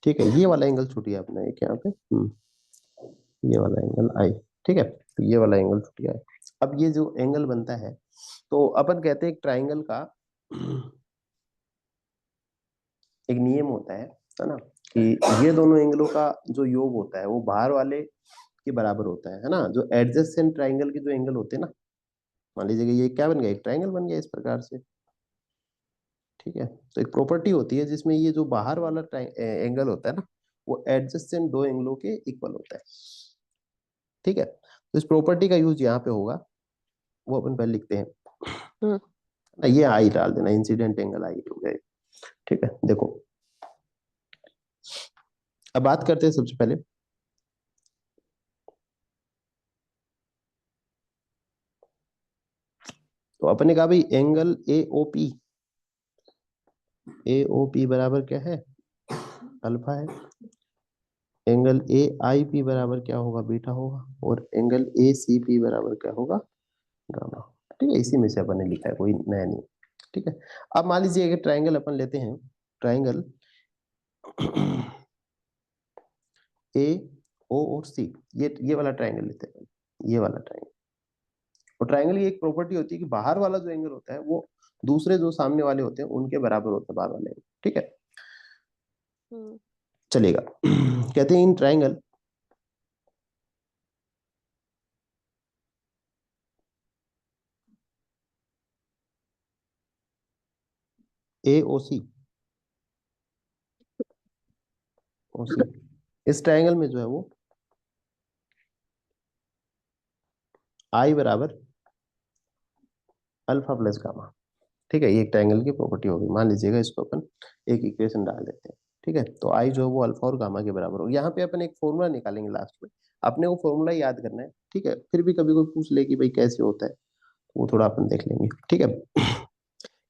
Speaker 1: ठीक है, ये वाला एंगल छूट गया अपना एक यहाँ पे, ये वाला एंगल आई, ठीक है, तो ये वाला एंगल छूट गया है। अब ये जो एंगल बनता है, तो अपन कहते हैं एक ट्राइंगल का एक नियम होता है ना, कि ये दोनों एंगलों का जो योग होता है वो बाहर वाले के बराबर होता है ना, जो एडजेसेंट ट्राइंगल के जो एंगल होते हैं ना, मान लीजिए कि ये क्या बन गया, एक ट्राइंगल बन गया इस प्रकार से, ठीक है, तो एक प्रॉपर्टी होती है जिसमें ये जो बाहर वाला एंगल होता है ना, वो एडजेसेंट दो एंगलों के इक्वल होता है, ठीक है, तो इस प्रॉपर्टी का यूज यहाँ पे होगा, वो अपन पहले लिखते हैं, ये आई डाल देना, इंसिडेंट एंगल आई हो गया, ठीक है। देखो, अब बात करते हैं सबसे पहले, तो अपन ने कहा भाई एंगल ए ओ पी बराबर क्या है, अल्फा है, एंगल ए आई पी बराबर क्या होगा, बीटा होगा, और एंगल ए सी पी बराबर क्या होगा, गामा, ठीक है, इसी में से अपन ने लिखा है, कोई नया नहीं, ठीक है। अब मान लीजिए कि ट्राइंगल अपन लेते हैं, ट्राइंगल ए ओ और सी, ये वाला ट्राइंगल लेते हैं, ये वाला ट्राइंगल, और ट्राइंगल की एक प्रॉपर्टी होती है कि बाहर वाला जो एंगल होता है वो दूसरे जो सामने वाले होते हैं उनके बराबर होता है, बाहर वाले एंगल, ठीक है, चलेगा। कहते हैं इन ट्राइंगल ए ओ सी, ओ सी, इस ट्राइंगल में जो है वो आई बराबर अल्फा प्लस गामा, ठीक है, ये एक ट्राइंगल की प्रॉपर्टी होगी, मान लीजिएगा इसको अपन एक इक्वेशन डाल देते हैं, ठीक है, तो आई जो है वो अल्फा और गामा के बराबर होगी, यहाँ पे अपन एक फॉर्मूला निकालेंगे लास्ट में, अपने वो फॉर्मूला याद करना है, ठीक है, फिर भी कभी कोई पूछ ले कि भाई कैसे होता है, तो वो थोड़ा अपन देख लेंगे, ठीक है।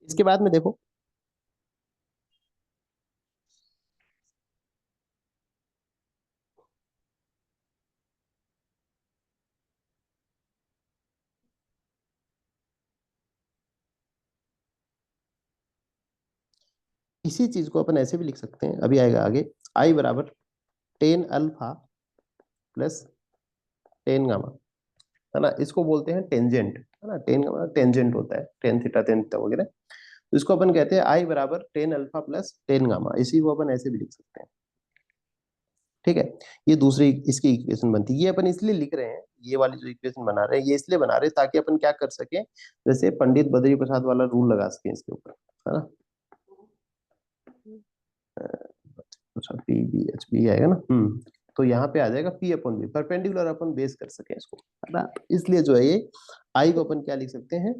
Speaker 1: इसके बाद में देखो, इसी चीज को अपन ऐसे भी लिख सकते हैं, अभी आएगा आगे, आई बराबर ten alpha plus tan gamma, है ना, इसको बोलते हैं टेंजेंट, है ना, टेन गामा टेंजेंट होता है, टेन थीटा वगैरह, तो इसको अपन कहते हैं आई बराबर ten alpha plus tan gamma, इसी को अपन ऐसे भी लिख सकते हैं, ठीक है। ये दूसरी इसकी इक्वेशन बनती है, ये अपन इसलिए लिख रहे हैं, ये वाली जो इक्वेशन बना रहे हैं ये इसलिए बना रहे हैं ताकि अपन क्या कर सके, जैसे पंडित बद्री प्रसाद वाला रूल लगा सके इसके ऊपर, है ना, अच्छा पी बी एच बी आएगा ना, तो यहाँ पे आ जाएगा पी अपन बी, परपेंडिकुलर अपन बेस कर सके इसको, है ना, इसलिए जो है ये आई को अपन क्या लिख सकते हैं,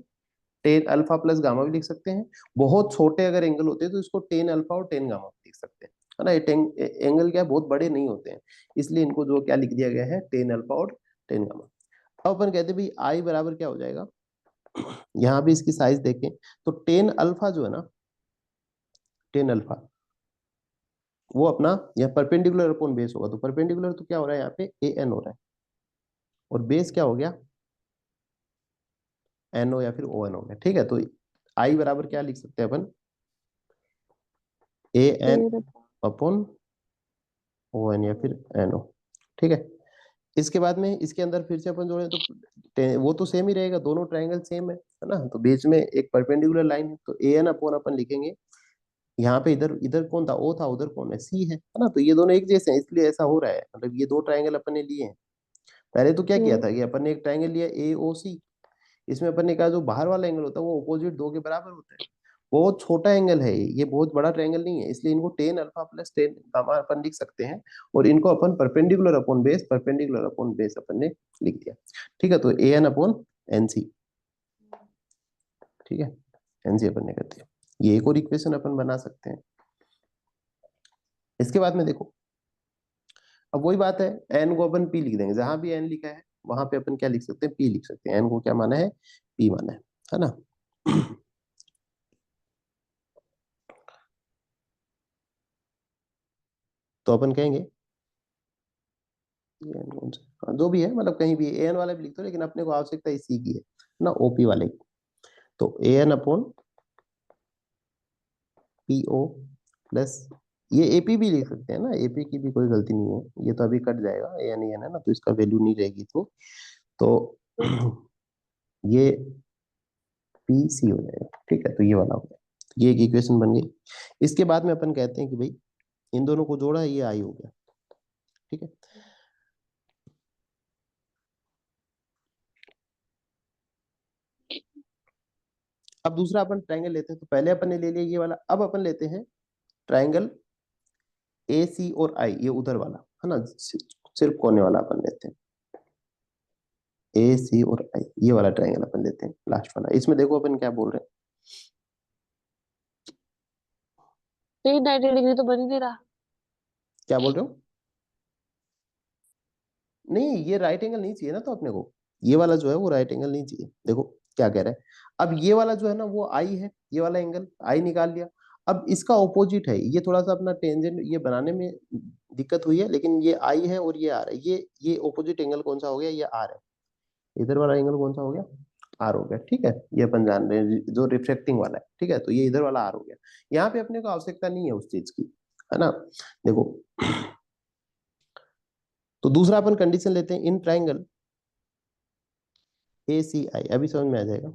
Speaker 1: टेन अल्फा प्लस गामा भी लिख सकते हैं, बहुत छोटे अगर एंगल होते हैं तो इसको टेन अल्फा और टेन गामा भी लिख सकते हैं, है ना, ये एंगल क्या है, बहुत बड़े नहीं होते हैं, इसलिए इनको जो क्या लिख दिया गया है, टेन अल्फा और टेन गामा। अब अपन कहते हैं भाई आई बराबर क्या हो जाएगा, यहाँ भी इसकी साइज देखें, तो टेन अल्फा जो है ना, टेन अल्फा वो अपना यह परपेंडिकुलर अपॉन बेस होगा, तो परपेंडिकुलर तो क्या हो रहा है यहाँ पे ए एन हो रहा है, और बेस क्या हो गया, एन ओ या फिर ओ एन हो गया, ठीक है, तो आई बराबर क्या लिख सकते हैं अपन, A N upon O N या फिर एन ओ, ठीक है। इसके बाद में इसके अंदर फिर से अपन जोड़े तो वो तो सेम ही रहेगा, दोनों ट्रायंगल सेम है ना, तो बीच में एक परपेंडिकुलर लाइन है, तो ए एन अपॉन अपन लिखेंगे, यहाँ पे इधर इधर कौन था, ओ था, उधर कौन है, सी है ना, तो ये दोनों एक जैसे हैं, इसलिए ऐसा हो रहा है, मतलब ये दो ट्रायंगल अपन ने लिए हैं। पहले तो क्या किया था कि अपन ने एक ट्रायंगल लिया ए ओ सी, इसमें अपन ने कहा जो बाहर वाला एंगल होता है वो अपोजिट दो के बराबर होता है, बहुत छोटा एंगल है ये बहुत बड़ा ट्रायंगल नहीं है, इसलिए इनको tan alpha plus tan gamma अपन लिख सकते हैं। और इनको अपन परपेंडिकुलर अपॉन बेस अपन ने लिख दिया। ठीक है, तो A N upon N C. ठीक है, एन सी अपन ने कर दिया। ये एक और इक्वेशन अपन बना सकते हैं। इसके बाद में देखो, अब वही बात है, एन को अपन पी लिख देंगे, जहां भी एन लिखा है वहां पे अपन क्या लिख सकते हैं, पी लिख सकते हैं। एन को क्या माना है, पी माना है ना। तो अपन कहेंगे ये कौन सा, जो भी है मतलब कहीं भी ए एन वाला भी लिख दो, लेकिन अपने को आवश्यकता इसी की है ना, ओपी वाले की। तो A N upon P O plus, ये एपी भी लिख सकते हैं ना, एपी की भी कोई गलती नहीं है, ये तो अभी कट जाएगा, ए एन है ना, तो इसका वैल्यू नहीं रहेगी इतनी। तो ये पी सी हो जाएगा। ठीक है, तो ये वाला हो गया, ये एक इक्वेशन बन गई। इसके बाद में अपन कहते हैं कि भाई इन दोनों को जोड़ा, ये आई हो गया। ठीक है, अब दूसरा अपन ट्रायंगल लेते हैं, तो पहले अपन ने ले लिया ये वाला, अब अपन लेते हैं ट्रायंगल ए सी और आई, ये उधर वाला है ना, सिर्फ कोने वाला अपन लेते हैं। ए सी और आई ये वाला ट्रायंगल अपन लेते हैं, लास्ट वाला। इसमें देखो अपन क्या बोल रहे हैं,
Speaker 2: 390 डिग्री तो बन ही नहीं रहा।
Speaker 1: क्या बोल रहे हो। नहीं, ये राइट एंगल नहीं चाहिए ना, तो अपने को ये वाला जो है वो राइट एंगल नहीं चाहिए। देखो क्या कह रहा है, अब ये वाला जो है ना वो आई है, ये वाला एंगल आई निकाल लिया। अब इसका ऑपोजिट है, ये थोड़ा सा अपना टेंजेंट ये बनाने में दिक्कत हुई है, लेकिन ये आई है और ये आर है, ये ऑपोजिट एंगल कौन सा हो गया, ये आर है। इधर वाला एंगल कौन सा हो गया, आर हो गया। ठीक है, ये अपन जान रहे हैं जो रिफ्लेक्टिंग वाला है। ठीक है, तो ये इधर वाला आर हो गया। यहाँ पे अपने को आवश्यकता नहीं है उस चीज की, है ना। देखो, तो दूसरा अपन कंडीशन लेते हैं, इन ट्राइंगल ए सी आई, अभी समझ में आ जाएगा।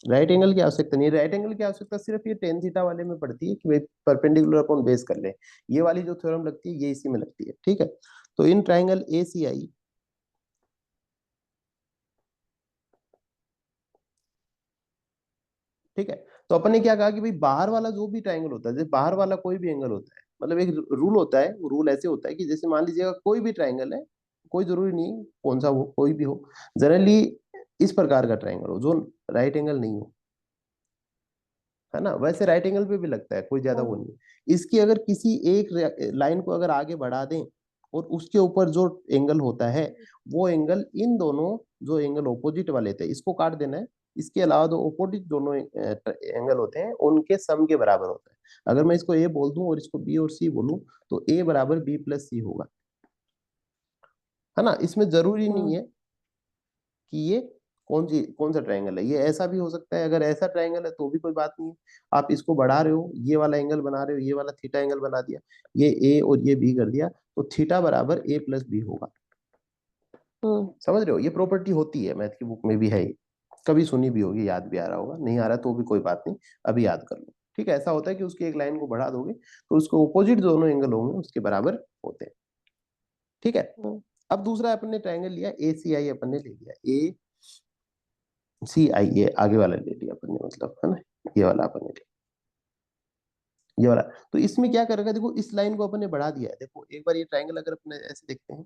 Speaker 1: राइट एंगल की आवश्यकता नहीं, राइट एंगल की आवश्यकता सिर्फ ये टेन थीटा वाले में पड़ती है कि भाई परपेंडिकुलर अपॉन बेस कर ले। ये वाली जो थ्योरम लगती है ये इसी में लगती है। ठीक है, तो इन ट्राइंगल ए सी आई, ठीक है, तो अपन ने क्या कहा कि भाई बाहर वाला जो भी ट्राइंगल होता है, जैसे बाहर वाला कोई भी एंगल होता है, मतलब एक रूल होता है, रूल ऐसे होता है कि जैसे मान लीजिएगा कोई भी ट्राइंगल है, कोई जरूरी नहीं कौन सा हो, कोई भी हो, जनरली इस प्रकार का ट्राइंगल हो जो राइट एंगल नहीं हो, है ना। वैसे राइट एंगल पे भी लगता है, कोई ज्यादा वो नहीं है। इसकी अगर किसी एक लाइन को अगर आगे बढ़ा दें और उसके ऊपर जो एंगल होता है, वो एंगल इन दोनों जो एंगल ऑपोजिट वाले थे इसको काट देना है। इसके अलावा जो ऑपोजिट दोनों एंगल होते हैं उनके सम के बराबर होता है। अगर मैं इसको ए बोल दूं और इसको बी और सी बोलूं, तो ए बराबर बी प्लस सी होगा, है ना। इसमें जरूरी नहीं
Speaker 2: हम्म।
Speaker 1: है कि ये कौन सा ट्रायंगल है, ये ऐसा भी हो सकता है। अगर ऐसा ट्रायंगल है तो भी कोई बात नहीं है, आप इसको बढ़ा रहे हो, ये वाला एंगल बना रहे हो, ये वाला थीटा एंगल बना दिया, ये ए और ये बी कर दिया, तो थीटा बराबर ए प्लस बी होगा।
Speaker 2: हम्म।
Speaker 1: समझ रहे हो, ये प्रॉपर्टी होती है, मैथ की बुक में भी है ये, कभी सुनी भी होगी, याद भी आ रहा होगा, नहीं आ रहा तो भी कोई बात नहीं, अभी याद कर लो। ठीक है, ऐसा होता है कि उसकी एक लाइन को बढ़ा दोगे तो उसके ऑपोजिट दोनों एंगल होंगे उसके बराबर होते हैं। ठीक है,
Speaker 2: हम्म।
Speaker 1: अब दूसरा अपन ने ट्रायंगल लिया ए सी आई, अपन ने ले लिया ए सी आई, ये आगे वाला ले लिया अपन ने, मतलब है ना, ये वाला अपन ने लिया, ये वाला। तो इसमें क्या करेगा, देखो इस लाइन को अपन ने बढ़ा दिया है। देखो एक बार ये ट्रायंगल अगर अपने ऐसे देखते हैं,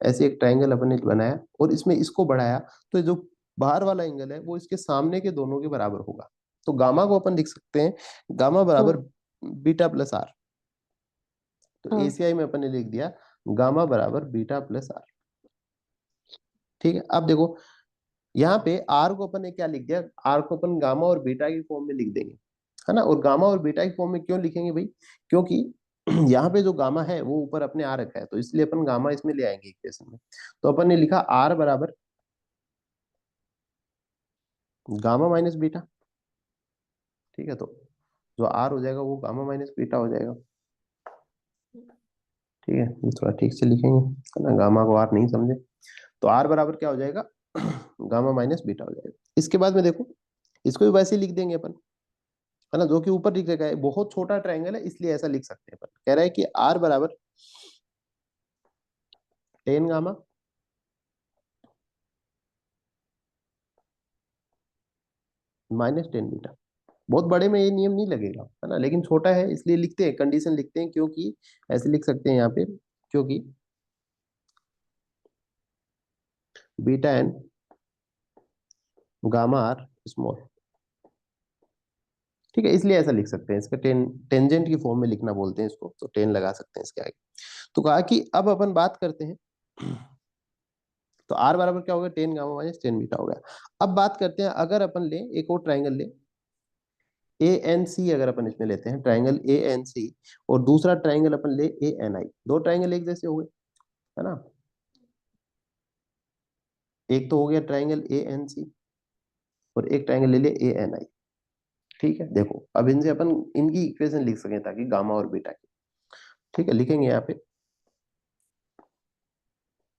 Speaker 1: ऐसे एक ट्रायंगल अपन ने बनाया और इसमें इसको बढ़ाया, तो जो बाहर वाला एंगल है वो इसके सामने के दोनों के बराबर होगा। तो गामा को अपन लिख सकते हैं, गामा बराबर
Speaker 2: हम्म।
Speaker 1: Beta plus are. तो
Speaker 2: हाँ।
Speaker 1: एसीआई में अपन ने लिख दिया गामा बराबर बीटा प्लस आर। ठीक है, अब देखो यहाँ पे आर को अपन ने क्या लिख दिया, आर को अपन गामा और बीटा की फॉर्म में लिख देंगे, है ना। और गामा और बीटा की फॉर्म में क्यों लिखेंगे भाई, क्योंकि यहाँ पे जो गामा है वो ऊपर अपने आ रखा है, तो इसलिए अपन गामा इसमें ले आएंगे इक्वेशन में। तो अपन ने लिखा आर बराबर गामा माइनस बीटा। ठीक है, तो जो आर हो जाएगा वो गामा माइनस बीटा हो जाएगा। ठीक है, ये थोड़ा ठीक से लिखेंगे, है ना, गामा को आर नहीं समझे। तो आर बराबर क्या हो जाएगा, गामा माइनस बीटा हो जाएगा। इसके बाद में देखो, इसको भी वैसे ही लिख देंगे अपन, है ना, जो कि ऊपर लिख रखा है, बहुत छोटा ट्रायंगल है इसलिए ऐसा लिख सकते हैं अपन। कह रहा है कि आर बराबर टेन गामा -10β। बहुत बड़े में ये नियम नहीं लगेगा, है ना, लेकिन छोटा है इसलिए लिखते हैं, कंडीशन लिखते हैं, क्योंकि ऐसे लिख सकते हैं यहाँ पे, क्योंकि beta and gamma are small. ठीक है, इसलिए ऐसा लिख सकते हैं, इसका टेंजेंट की फॉर्म में लिखना बोलते हैं इसको, तो 10 लगा सकते हैं इसके आगे। तो कहा कि अब अपन बात करते हैं, तो आर बराबर क्या होगा, 10 गामा -10 बीटा हो गया। अब बात करते हैं, अगर अपन ले एक और ट्राइंगल ले ए एन सी, अगर अपन इसमें लेते हैं ट्राइंगल ए एन सी, और दूसरा ट्राइंगल अपन ले ए एन आई, दो ट्राइंगल एक जैसे हो गए, है ना। एक तो हो गया ट्राइंगल ए एन सी, और एक ट्राइंगल ले लिया ए एन आई। ठीक है, देखो अब इनसे अपन इनकी इक्वेशन लिख सकें, ताकि गामा और बीटा की। ठीक है, लिखेंगे यहाँ पे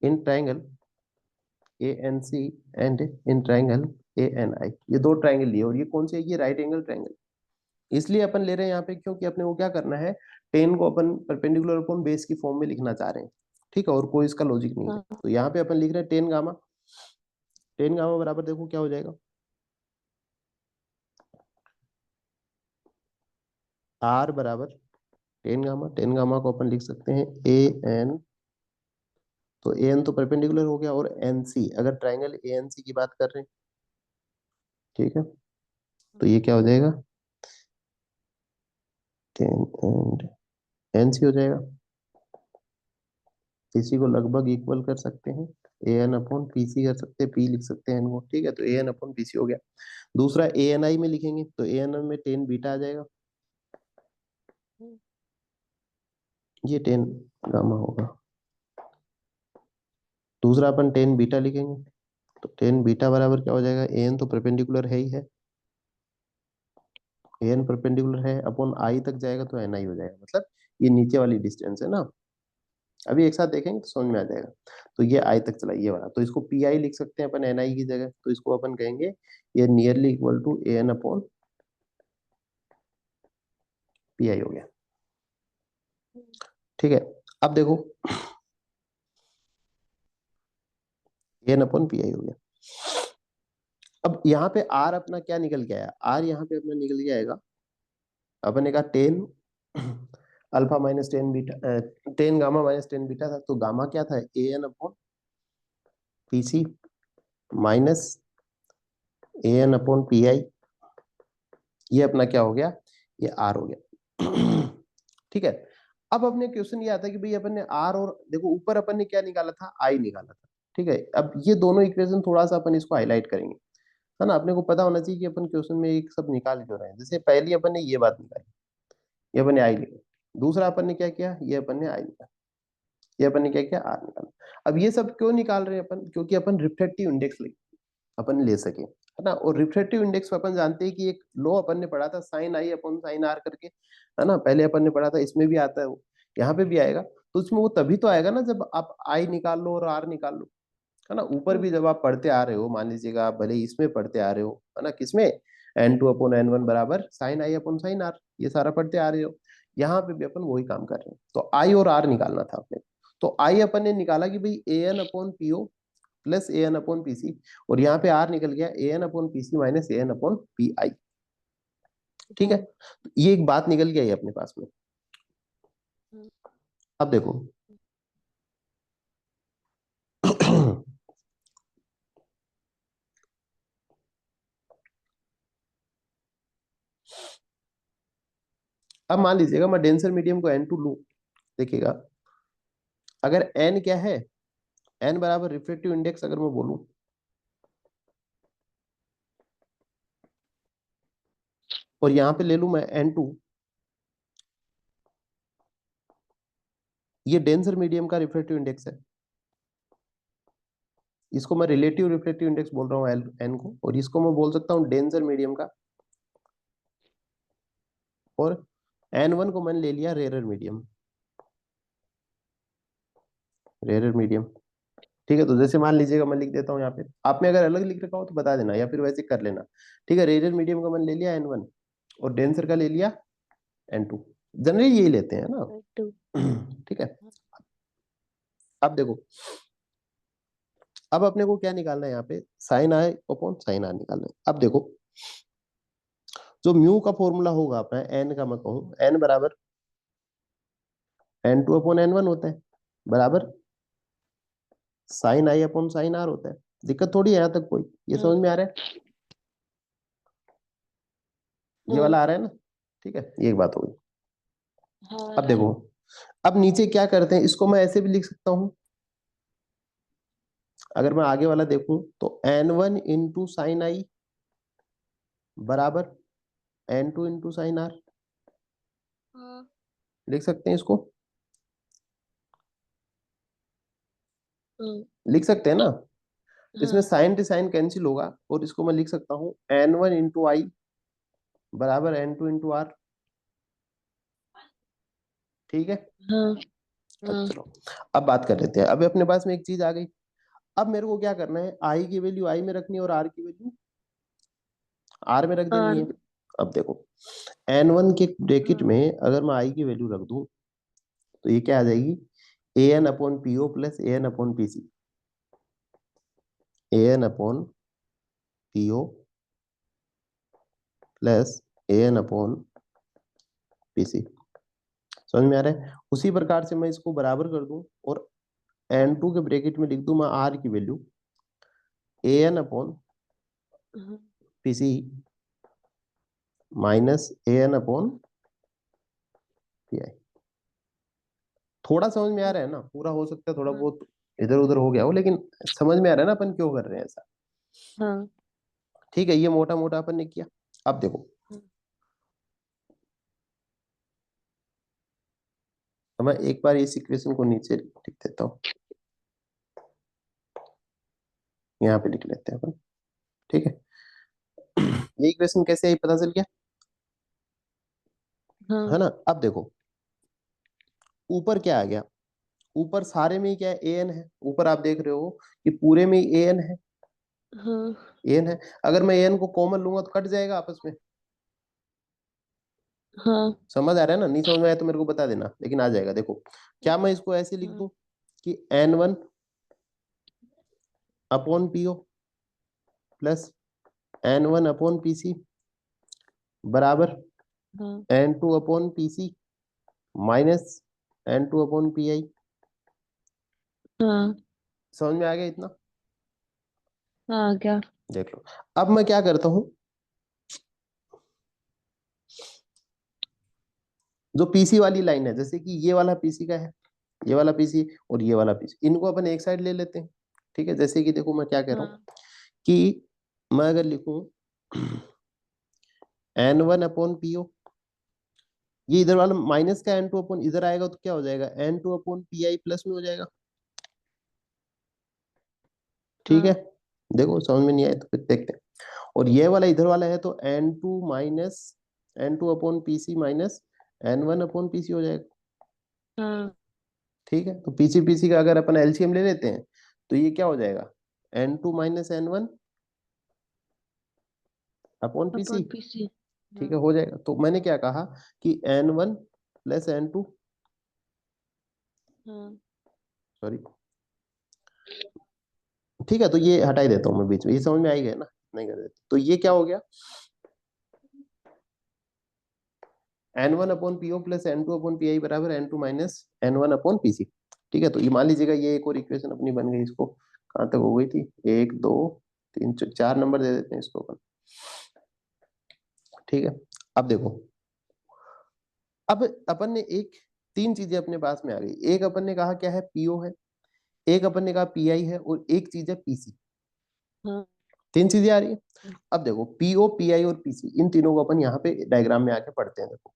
Speaker 1: in triangle A N C and in triangle A N I, ये दो ट्राइंगल लिए, और ये कौन से, ये राइट एंगल ट्राइंगल। इसलिए अपन ले रहे हैं यहाँ पे, क्योंकि अपने को क्या करना है, टेन को अपन परपेंडिकुलर अपॉन बेस की फॉर्म में लिखना चाह रहे हैं। ठीक है, और कोई इसका लॉजिक नहीं है,
Speaker 2: हाँ।
Speaker 1: तो यहाँ पे अपन लिख रहे हैं 10 गामा। 10 गामा बराबर देखो क्या हो जाएगा, आर बराबर 10 गामा। 10 गामा को अपन लिख सकते हैं ए एन, तो ए एन तो परपेंडिकुलर हो गया, और एन सी, अगर ट्राइंगल ए एन सी की बात कर रहे हैं, ठीक है, तो ये क्या हो जाएगा, 10 एंड एन सी हो जाएगा। इसी को लगभग इक्वल कर सकते हैं, ए एन अपॉन पी सी कर सकते हैं, पी लिख सकते हैं इनको। ठीक है, तो ए एन अपॉन पी सी हो गया। दूसरा ए एन आई में लिखेंगे, तो ए एन आई में 10 बीटा आ जाएगा, ये 10 गामा होगा। दूसरा अपन 10 बीटा लिखेंगे, तो 10 बीटा बराबर क्या हो जाएगा, ए एन तो परपेंडिकुलर है ही है, ए एन परपेंडिकुलर है, अपॉन आई तक जाएगा तो एन आई हो जाएगा, मतलब ये नीचे वाली डिस्टेंस है ना। अभी एक साथ देखेंगे तो समझ में आ जाएगा। तो ये आई तक चला, ये वाला, तो इसको पी आई लिख सकते हैं अपन एन आई की जगह, तो इसको अपन कहेंगे ये nearly equal to a N upon P i हो गया। ठीक है, अब देखो a N upon P i हो गया। अब यहाँ पे आर अपना क्या निकल के आया, आर यहाँ पे अपना निकल के आएगा, अपन ने कहा 10 अल्फा -10 बीटा, 10 गामा -10 बीटा था, तो गामा क्या था, A N upon P C minus A N upon P I, ये अपना क्या हो गया, ये आर हो गया। ठीक है, अब अपने क्वेश्चन ये आता है कि भाई अपन ने आर, और देखो ऊपर अपन ने क्या निकाला था, आई निकाला था। ठीक है, अब ये दोनों इक्वेशन थोड़ा सा अपन इसको हाईलाइट करेंगे, है ना, अपने को पता होना चाहिए कि अपन क्वेश्चन में एक सब निकाल क्यों रहे हैं। जैसे पहली अपन ने ये बात निकाली, ये अपन ने आई निकाली। दूसरा अपन ने क्या किया, ये अपन ने आई निकाला। ये अपन ने क्या किया, आर निकाला। अब ये सब क्यों निकाल रहे हैं अपन, क्योंकि अपन रिफ्लेक्टिव इंडेक्स अपन ले सके, है ना। और रिफ्लेक्टिव इंडेक्स अपन जानते हैं कि एक लो अपन ने पढ़ा था, sine i upon sine r करके, है ना, पहले अपन ने पढ़ा था, इसमें भी आता है वो, यहाँ पे भी आएगा। तो उसमें वो तभी तो आएगा ना जब आप आई निकाल लो और आर निकाल लो, है ना। ऊपर भी जब आप पढ़ते आ रहे हो, मान लीजिएगा आप भले ही इसमें पढ़ते आ रहे हो, है ना, किसमें, n2/n1 बराबर sine i upon sine r, ये सारा पढ़ते आ रहे हो। यहाँ पे भी अपन वही काम कर रहे हैं, तो आई और आर निकालना था अपने। तो आई अपन ने निकाला कि भाई A N upon PO plus A N upon P C, और यहाँ पे आर निकल गया A N upon P C minus A N upon P I. ठीक है, तो ये एक बात निकल गई अपने पास में। अब देखो अब मान लीजिएगा मैं डेंसर मीडियम को N2 लू, देखिएगा अगर N क्या है, N बराबर रिफ्लेक्टिव इंडेक्स अगर मैं बोलूं, और यहां पे ले लू मैं N2, ये डेंसर मीडियम का रिफ्लेक्टिव इंडेक्स है, इसको मैं रिलेटिव रिफ्लेक्टिव इंडेक्स बोल रहा हूँ N को, और इसको मैं बोल सकता हूँ डेंसर मीडियम का, और N1 को मैंने ले लिया रेरर मीडियम, रेरर मीडियम। ठीक है, तो जैसे मान लीजिएगा मैं लिख देता हूँ यहाँ पे, आप में अगर अलग लिख रखा हो तो बता देना, या फिर वैसे कर लेना। ठीक है, रेडियल मीडियम का मैंने ले लिया N1, और डेंसर का ले लिया N2, जनरली यही लेते हैं ना।
Speaker 2: टू।
Speaker 1: ठीक है, अब देखो, अब अपने को क्या निकालना है यहाँ पे, sine i upon sine r निकालना है। अब देखो जो म्यू का फॉर्मूला होगा अपना एन का, मैं कहूँ एन बराबर n2/n1 होता है, बराबर sine i upon sine r होता है। दिक्कत थोड़ी है यहाँ तक कोई, ये
Speaker 2: हाँ
Speaker 1: समझ में आ रहा है? ये
Speaker 2: हाँ
Speaker 1: वाला आ रहा है ना? ठीक है, ये एक बात होगी।
Speaker 2: हाँ
Speaker 1: अब
Speaker 2: रहा है।
Speaker 1: देखो, अब नीचे क्या करते हैं, इसको मैं ऐसे भी लिख सकता हूँ। अगर मैं आगे वाला देखूं तो n1 × sin i बराबर n2 × sin r,
Speaker 2: हाँ
Speaker 1: लिख सकते हैं इसको,
Speaker 2: हाँ
Speaker 1: लिख सकते हैं ना? इसमें
Speaker 2: हाँ
Speaker 1: साइन साइन कैंसिल होगा और इसको मैं लिख सकता हूँ n1 × i बराबर n2 × r। ठीक है।
Speaker 2: हाँ
Speaker 1: अब
Speaker 2: हाँ
Speaker 1: चलो, अब बात कर लेते हैं। अब अपने पास में एक चीज आ गई। अब मेरे को क्या करना है, आई की वैल्यू आई में रखनी है और आर की वैल्यू आर में रख देनी
Speaker 2: और
Speaker 1: है। अब देखो, n1 के ब्रैकेट
Speaker 2: हाँ
Speaker 1: में अगर मैं आई की वैल्यू रख दूं तो ये क्या आ जाएगी, an/po plus an/pc, an/po plus an/pc। समझ में आ रहा है? उसी प्रकार से मैं इसको बराबर कर दूं और n2 के ब्रैकेट में लिख दूं मैं आर की वैल्यू an/pc
Speaker 2: हाँ
Speaker 1: माइनस an/pi। थोड़ा समझ में आ रहा है ना? पूरा हो सकता है थोड़ा
Speaker 2: हाँ
Speaker 1: बहुत इधर उधर हो गया हो, लेकिन समझ में आ रहा है ना अपन क्यों कर रहे हैं ऐसा?
Speaker 2: हाँ
Speaker 1: ठीक है, ये मोटा मोटा अपन ने किया। अब देखो,
Speaker 2: हाँ
Speaker 1: तो मैं एक बार इस इक्वेशन को नीचे लिख देता हूँ, यहाँ पे लिख लेते हैं अपन। ठीक है, ये इक्वेशन कैसे आई पता चल गया है
Speaker 2: हाँ
Speaker 1: ना? अब देखो, ऊपर क्या आ गया, ऊपर सारे में ही क्या है, ए एन है। ऊपर आप देख रहे हो कि पूरे में ही ए एन है,
Speaker 2: हाँ
Speaker 1: ए एन है। अगर मैं ए एन को कॉमन लूंगा तो कट जाएगा आपस में।
Speaker 2: हाँ
Speaker 1: समझ आ रहा है ना? नहीं समझ में आया तो मेरे को बता देना, लेकिन आ जाएगा। देखो, क्या मैं इसको ऐसे लिख
Speaker 2: हाँ
Speaker 1: दूं कि n1/po प्लस n1/pc बराबर
Speaker 2: हाँ
Speaker 1: n2/pc माइनस n2/pi।
Speaker 2: हाँ
Speaker 1: समझ में आ गया इतना?
Speaker 2: हाँ क्या।
Speaker 1: देख लो, अब मैं क्या करता हूं, जो पीसी वाली लाइन है, जैसे कि ये वाला पीसी का है, ये वाला पीसी और ये वाला पीसी, इनको अपन एक साइड ले लेते हैं। ठीक है, जैसे कि देखो मैं क्या कह रहा हूँ
Speaker 2: हाँ
Speaker 1: कि मैं अगर लिखूं n1/po, ये इधर वाला माइनस का n2 अपॉन इधर आएगा तो क्या हो जाएगा, n2/pi प्लस में हो जाएगा। ठीक है,
Speaker 2: हाँ
Speaker 1: देखो समझ में नहीं आया तो फिर देखते हैं। और ये वाला इधर वाला है तो n2/pc माइनस n1/pc हो जाएगा।
Speaker 2: हाँ
Speaker 1: ठीक है, तो पीसी पीसी का अगर अपन एलसीएम ले लेते हैं तो ये क्या हो जाएगा, n2 - n1/pc।
Speaker 2: अपन पीसी।
Speaker 1: ठीक
Speaker 2: हाँ
Speaker 1: है, हो जाएगा। तो मैंने क्या कहा कि n1 + n2,
Speaker 2: हाँ
Speaker 1: सॉरी, ठीक है, तो ये हटा ही देता हूँ मैं बीच में, ये समझ में आई गया ना? नहीं कर देते तो ये क्या हो गया, n1/po प्लस n2/pi बराबर n2 - n1/pc। ठीक है, तो ये मान लीजिएगा, ये एक और इक्वेशन अपनी बन गई। इसको कहाँ तक हो गई थी, 1 2 3 4 नंबर दे देते हैं इसको अपन। ठीक है, अब देखो, अब अपन ने एक, तीन चीजें अपने पास में आ गई। एक अपन ने कहा क्या है, पीओ है, एक अपन ने कहा पीआई है, और एक चीज है पीसी।
Speaker 2: हाँ
Speaker 1: तीन चीजें आ रही है। अब देखो, पीओ पीआई और पीसी, इन तीनों को अपन यहाँ पे डायग्राम में आके पढ़ते हैं। देखो,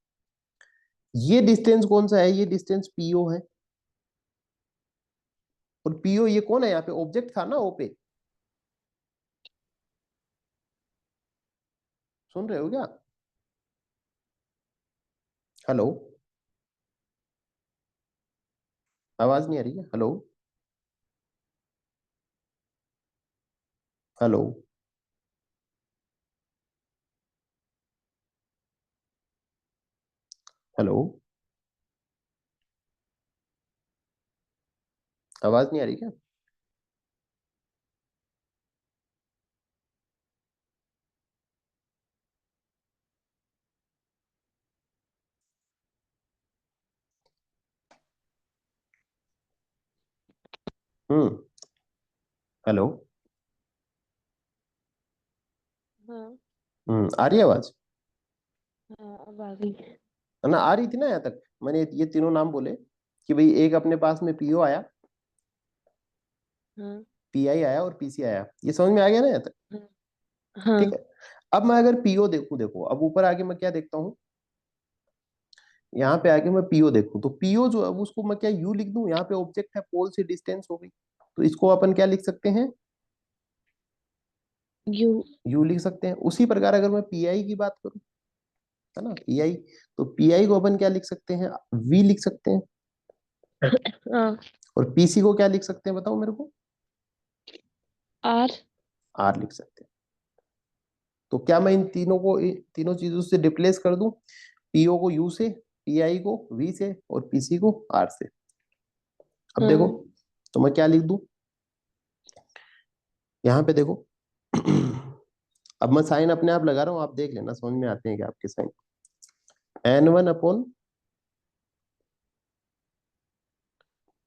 Speaker 1: ये डिस्टेंस कौन सा है, ये डिस्टेंस पीओ है। और पीओ ये कौन है, यहाँ पे ऑब्जेक्ट था ना ओ पे, सुन रहे हो क्या? हेलो, आवाज नहीं आ रही है? हेलो, हेलो, हेलो, आवाज नहीं आ रही क्या? हम्म। हेलो।
Speaker 2: हाँ
Speaker 1: आ रही है आवाज?
Speaker 2: हाँ, अब आ गई।
Speaker 1: है ना, आ रही थी ना यहाँ तक। मैंने ये तीनों नाम बोले कि भाई एक अपने पास में पीओ आया,
Speaker 2: हाँ
Speaker 1: पीआई आया और पीसी आया। ये समझ में आ गया ना यहाँ तक?
Speaker 2: हाँ
Speaker 1: ठीक
Speaker 2: हाँ।
Speaker 1: है। अब मैं अगर पीओ देखूं, देखो अब ऊपर आके मैं क्या देखता हूँ, यहाँ पे आके मैं पीओ देखूं तो पीओ जो है उसको मैं क्या यू लिख दूं, यहाँ पे ऑब्जेक्ट है, पोल से डिस्टेंस हो गई, तो इसको अपन क्या लिख सकते हैं,
Speaker 2: यू।
Speaker 1: यू लिख सकते हैं। उसी प्रकार अगर मैं पीआई की बात करूं, है ना, पीआई, तो पीआई को अपन क्या लिख सकते हैं, वी लिख सकते हैं।
Speaker 2: हाँ।
Speaker 1: और पीसी को क्या लिख सकते हैं बताओ मेरे को,
Speaker 2: आर।
Speaker 1: आर लिख सकते हैं। तो क्या मैं इन तीनों को, इन तीनों चीजों से रिप्लेस कर दूं, पीओ को यू से, पीआई को वी से और पीसी को आर से। अब देखो,
Speaker 2: हाँ।
Speaker 1: तो मैं क्या लिख दूं, यहाँ पे देखो अब मैं साइन अपने आप लगा रहा हूँ, आप देख लेना समझ में आते हैं क्या आपके sine. N1 upon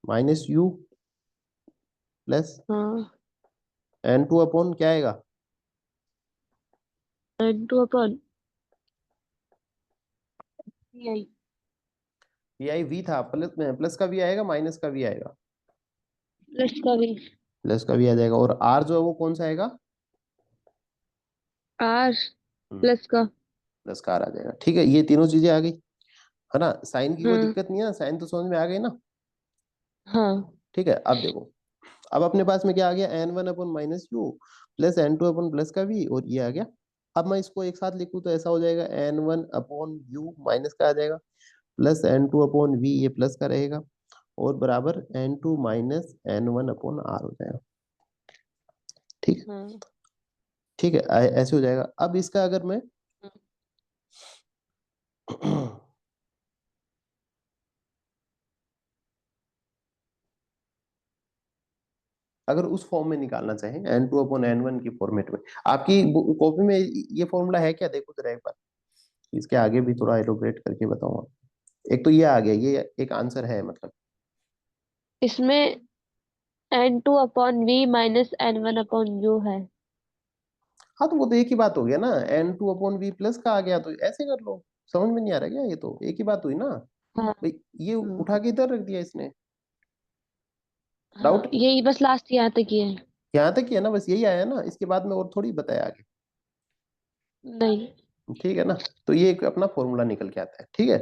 Speaker 1: minus u plus
Speaker 2: हाँ।
Speaker 1: N2 अपॉन क्या आएगा,
Speaker 2: एन टू अपन यही।
Speaker 1: पी आई वी था, प्लस प्लस का भी आएगा माइनस का भी आएगा,
Speaker 2: प्लस का भी।
Speaker 1: प्लस का भी आ जाएगा। और आर जो है वो कौन सा आएगा,
Speaker 2: आर प्लस का।
Speaker 1: प्लस का आर आ जाएगा। ठीक है, ये तीनों चीजें आ गई, है ना। साइन की कोई
Speaker 2: हाँ
Speaker 1: दिक्कत नहीं है ना, साइन तो समझ में आ गई ना।
Speaker 2: हाँ
Speaker 1: ठीक है, अब देखो, अब अपने पास में क्या आ गया, N1 upon minus u plus N2 upon plus का वी, और ये आ गया। अब मैं इसको एक साथ लिखूं तो ऐसा हो जाएगा, N1 अपॉन यू माइनस का आ जाएगा, प्लस N2 अपॉन वी, ये प्लस का रहेगा, और बराबर N2 - N1 अपॉन आर हो जाएगा। ठीक है।
Speaker 2: हाँ
Speaker 1: ठीक है, ऐसे हो जाएगा। अब इसका अगर मैं अगर उस फॉर्म में निकालना चाहें, N2 अपॉन N1 की फॉर्मेट में, आपकी कॉपी में ये फॉर्मूला है क्या, देखो जरा एक बार, इसके आगे भी थोड़ा एलोबरेट करके बताऊंगा। एक तो ये आ गया, ये एक आंसर है मतलब।
Speaker 2: इसमें n two upon v minus n one upon u है।
Speaker 1: हाँ तो वो तो एक ही बात हो गया ना, N2 अपॉन वी प्लस का आ गया, तो ऐसे कर लो। समझ में नहीं आ रहा क्या, ये तो एक ही बात हुई ना
Speaker 2: हाँ
Speaker 1: भाई। ये
Speaker 2: हाँ
Speaker 1: उठा के इधर रख दिया इसने,
Speaker 2: हाँ,
Speaker 1: डाउट
Speaker 2: यही बस लास्ट यहाँ तक ही है।
Speaker 1: यहाँ तक ही है ना, बस यही आया ना, इसके बाद में और थोड़ी बताया आगे।
Speaker 2: नहीं।
Speaker 1: ठीक है ना, तो ये एक अपना फॉर्मूला निकल के आता है। ठीक है।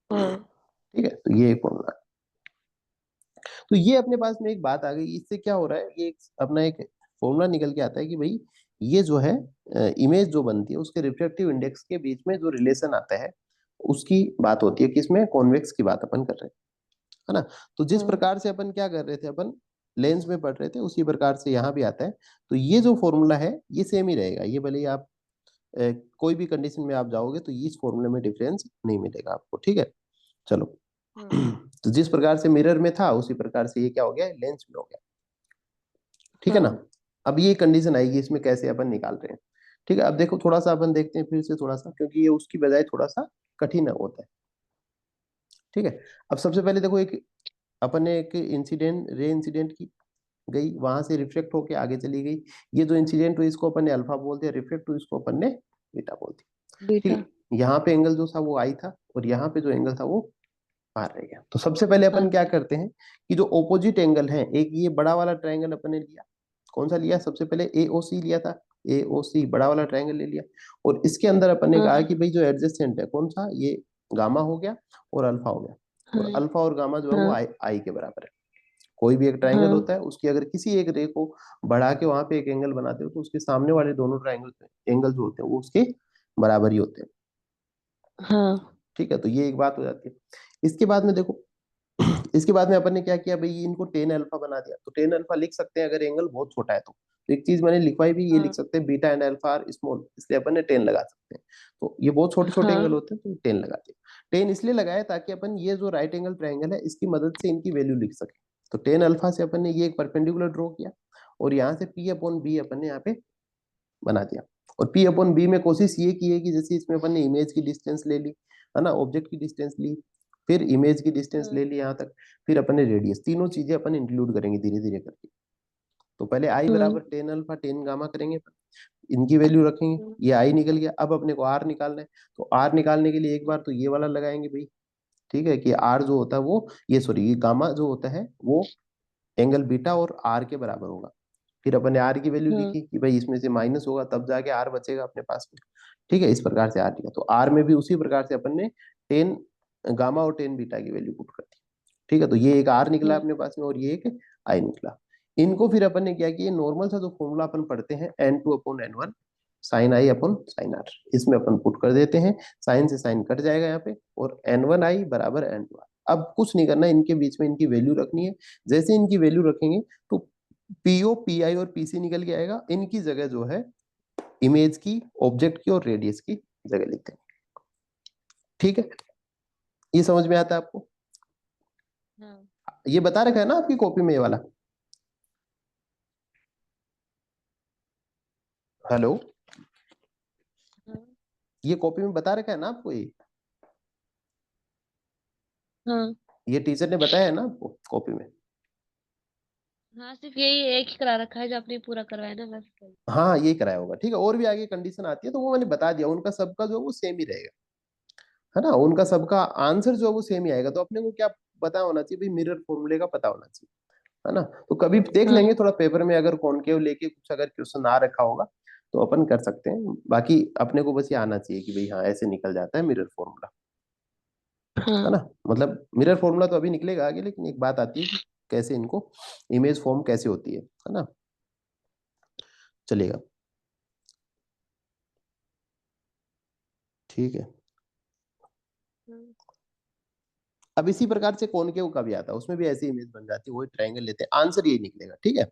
Speaker 2: हाँ
Speaker 1: ठीक है, तो ये एक फॉर्मूला। तो ये अपने पास में एक बात आ गई, इससे क्या हो रहा है, ये अपना एक फॉर्मूला निकल के आता है कि भाई ये जो है इमेज जो बनती है उसके रिफ्रैक्टिव इंडेक्स के बीच में जो रिलेशन आता है, उसकी बात होती है, किसमें, कॉन्वेक्स की बात अपन कर रहे हैं, है ना। तो जिस
Speaker 2: हाँ
Speaker 1: प्रकार से अपन क्या कर रहे थे, अपन लेंस में पढ़ रहे थे, उसी प्रकार से यहाँ भी आता है। तो ये जो फॉर्मूला है ये सेम ही रहेगा, ये भले ही आप कोई भी कंडीशन में आप जाओगे तो इस फॉर्मूले में डिफरेंस नहीं मिलेगा आपको। ठीक है, चलो।
Speaker 2: हाँ
Speaker 1: तो जिस प्रकार से मिरर में था उसी प्रकार से ये क्या हो गया, लेंस में हो गया। ठीक है ना।
Speaker 2: हाँ
Speaker 1: अब ये कंडीशन आएगी, इसमें कैसे अपन निकाल रहे हैं। ठीक है, अब देखो थोड़ा सा अपन देखते हैं फिर से थोड़ा सा, क्योंकि ये उसकी बजाय थोड़ा सा कठिन होता है। ठीक है। अब सबसे पहले देखो, एक अपन ने एक इंसिडेंट, रे इंसिडेंट की गई, वहां से रिफ्लेक्ट होके आगे चली गई। ये जो इंसिडेंट हुई इसको अपन ने अल्फा बोलते हैं, रिफ्लेक्ट हुई इसको अपन ने बीटा बोलते हैं। ठीक
Speaker 2: बीटा।
Speaker 1: है, यहाँ पे एंगल जो था वो आई था, और यहाँ पे जो एंगल था वो आर रह गया। तो सबसे पहले
Speaker 2: हाँ
Speaker 1: अपन क्या करते हैं कि जो ऑपोजिट एंगल है, एक ये बड़ा वाला ट्रायंगल अपन ने लिया, कौन सा लिया, सबसे पहले ए ओ सी लिया था, ए ओ सी बड़ा वाला ट्रायंगल ले लिया। और इसके अंदर अपन ने कहा
Speaker 2: हाँ
Speaker 1: कि भाई जो एडजेसेंट है कौन सा, ये गामा हो गया और अल्फा हो गया।
Speaker 2: हाँ
Speaker 1: और अल्फा और गामा जो है वो
Speaker 2: हाँ
Speaker 1: आई के बराबर है। कोई भी एक ट्रायंगल
Speaker 2: हाँ
Speaker 1: होता है, उसकी अगर किसी एक रे को बढ़ा के वहां पे एक एंगल बनाते हो तो उसके सामने वाले दोनों ट्रायंगल एंगल जो होते हैं वो उसके बराबर ही होते हैं।
Speaker 2: हाँ
Speaker 1: ठीक है, तो ये एक बात हो जाती है। इसके बाद में देखो, इसके बाद में अपन ने क्या किया भाई, इनको टेन अल्फा बना दिया। तो टेन अल्फा लिख सकते हैं अगर एंगल बहुत छोटा है तो एक चीज मैंने लिखवाई भी, ये लिख
Speaker 2: हाँ
Speaker 1: सकते हैं beta and alpha are small, इसलिए अपन ने टेन लगा सकते हैं। तो ये बहुत छोटे छोटे एंगल
Speaker 2: हाँ
Speaker 1: होते हैं तो टेन लगा दिया। टेन इसलिए लगाया ताकि अपन ये जो राइट एंगल ट्रायंगल है इसकी मदद से इनकी वैल्यू लिख सके। तो टेन अल्फा से अपन ने ये एक परपेंडिकुलर ड्रॉ किया, और यहाँ से पी अपॉन बी अपन ने यहाँ पे बना दिया। और पी अपॉन बी में कोशिश ये की है कि जैसे इसमें अपन ने इमेज की डिस्टेंस ले ली, है ना, ऑब्जेक्ट की डिस्टेंस ली, फिर इमेज की डिस्टेंस
Speaker 2: हाँ।
Speaker 1: ले ली यहाँ तक, फिर अपन ने रेडियस, तीनों चीजें अपन इंक्लूड करेंगे धीरे धीरे करके। तो पहले आई
Speaker 2: हाँ।
Speaker 1: बराबर टेन अल्फा टेन गामा करेंगे, इनकी वैल्यू रखेंगे,
Speaker 2: हाँ।
Speaker 1: ये आई निकल गया। अब अपने को आर निकालना है, तो आर निकालने के लिए एक बार तो ये वाला लगाएंगे भाई। ठीक है, कि आर जो होता है वो, ये सॉरी ये गामा जो होता है वो एंगल बीटा और आर के बराबर होगा। फिर अपन ने आर की वैल्यू
Speaker 2: हाँ।
Speaker 1: लिखी कि भाई इसमें से माइनस होगा तब जाके आर बचेगा अपने पास में। ठीक है, इस प्रकार से आर लिखा, तो आर में भी उसी प्रकार से अपन ने टेन गामा और टेन बीटा की वैल्यू पुट कर दी। ठीक है, तो ये एक आर निकला
Speaker 2: हाँ।
Speaker 1: अपने पास में और ये एक आई निकला। इनको फिर अपन ने क्या किया, नॉर्मल सा जो फॉर्मूला अपन पढ़ते हैं n2/n1 sine i upon sine r, इसमें अपन पुट कर देते हैं। साइन से साइन कट जाएगा यहाँ पे, और n1i बराबर n2r। अब कुछ नहीं करना, इनके बीच में इनकी वैल्यू रखनी है। जैसे इनकी वैल्यू रखेंगे तो पीओ पीआई और पीसी निकल के आएगा, इनकी जगह जो है इमेज की, ऑब्जेक्ट की और रेडियस की जगह लिखते हैं। ठीक है, ये समझ में आता है आपको?
Speaker 2: हाँ।
Speaker 1: ये बता रखा है ना आपकी कॉपी में ये वाला? हेलो,
Speaker 2: हाँ।
Speaker 1: ये कॉपी में बता रखा है ना आपको
Speaker 2: हाँ।
Speaker 1: ये टीचर ने बताया है ना आपको कॉपी में?
Speaker 2: हाँ, सिर्फ यही एक ही करा रखा है जो आपने पूरा करवाया ना, बस वही।
Speaker 1: हाँ यही कराया होगा। ठीक है, और भी आगे कंडीशन आती है तो वो मैंने बता दिया, उनका सबका जो है वो सेम ही रहेगा, है ना, उनका सबका आंसर जो है वो सेम ही आएगा। तो अपने को क्या पता होना चाहिए भाई, मिरर फॉर्मूले का पता होना चाहिए, है ना। तो कभी देख
Speaker 2: हाँ।
Speaker 1: लेंगे थोड़ा पेपर में, अगर कॉनकेव लेके कुछ अगर क्वेश्चन आ रखा होगा तो अपन कर सकते हैं। बाकी अपने को बस ये आना चाहिए कि भाई हाँ ऐसे निकल जाता है मिरर फॉर्मूला, है
Speaker 2: हाँ।
Speaker 1: ना। मतलब मिरर फॉर्मूला तो अभी निकलेगा आगे, लेकिन एक बात आती है कि कैसे इनको इमेज फॉर्म कैसे होती है ना। चलेगा, ठीक है।
Speaker 2: हाँ।
Speaker 1: अब इसी प्रकार से कॉनकेव का भी आता है, उसमें भी ऐसी इमेज बन जाती है, वही ट्रायंगल लेते हैं, आंसर यही निकलेगा। ठीक है,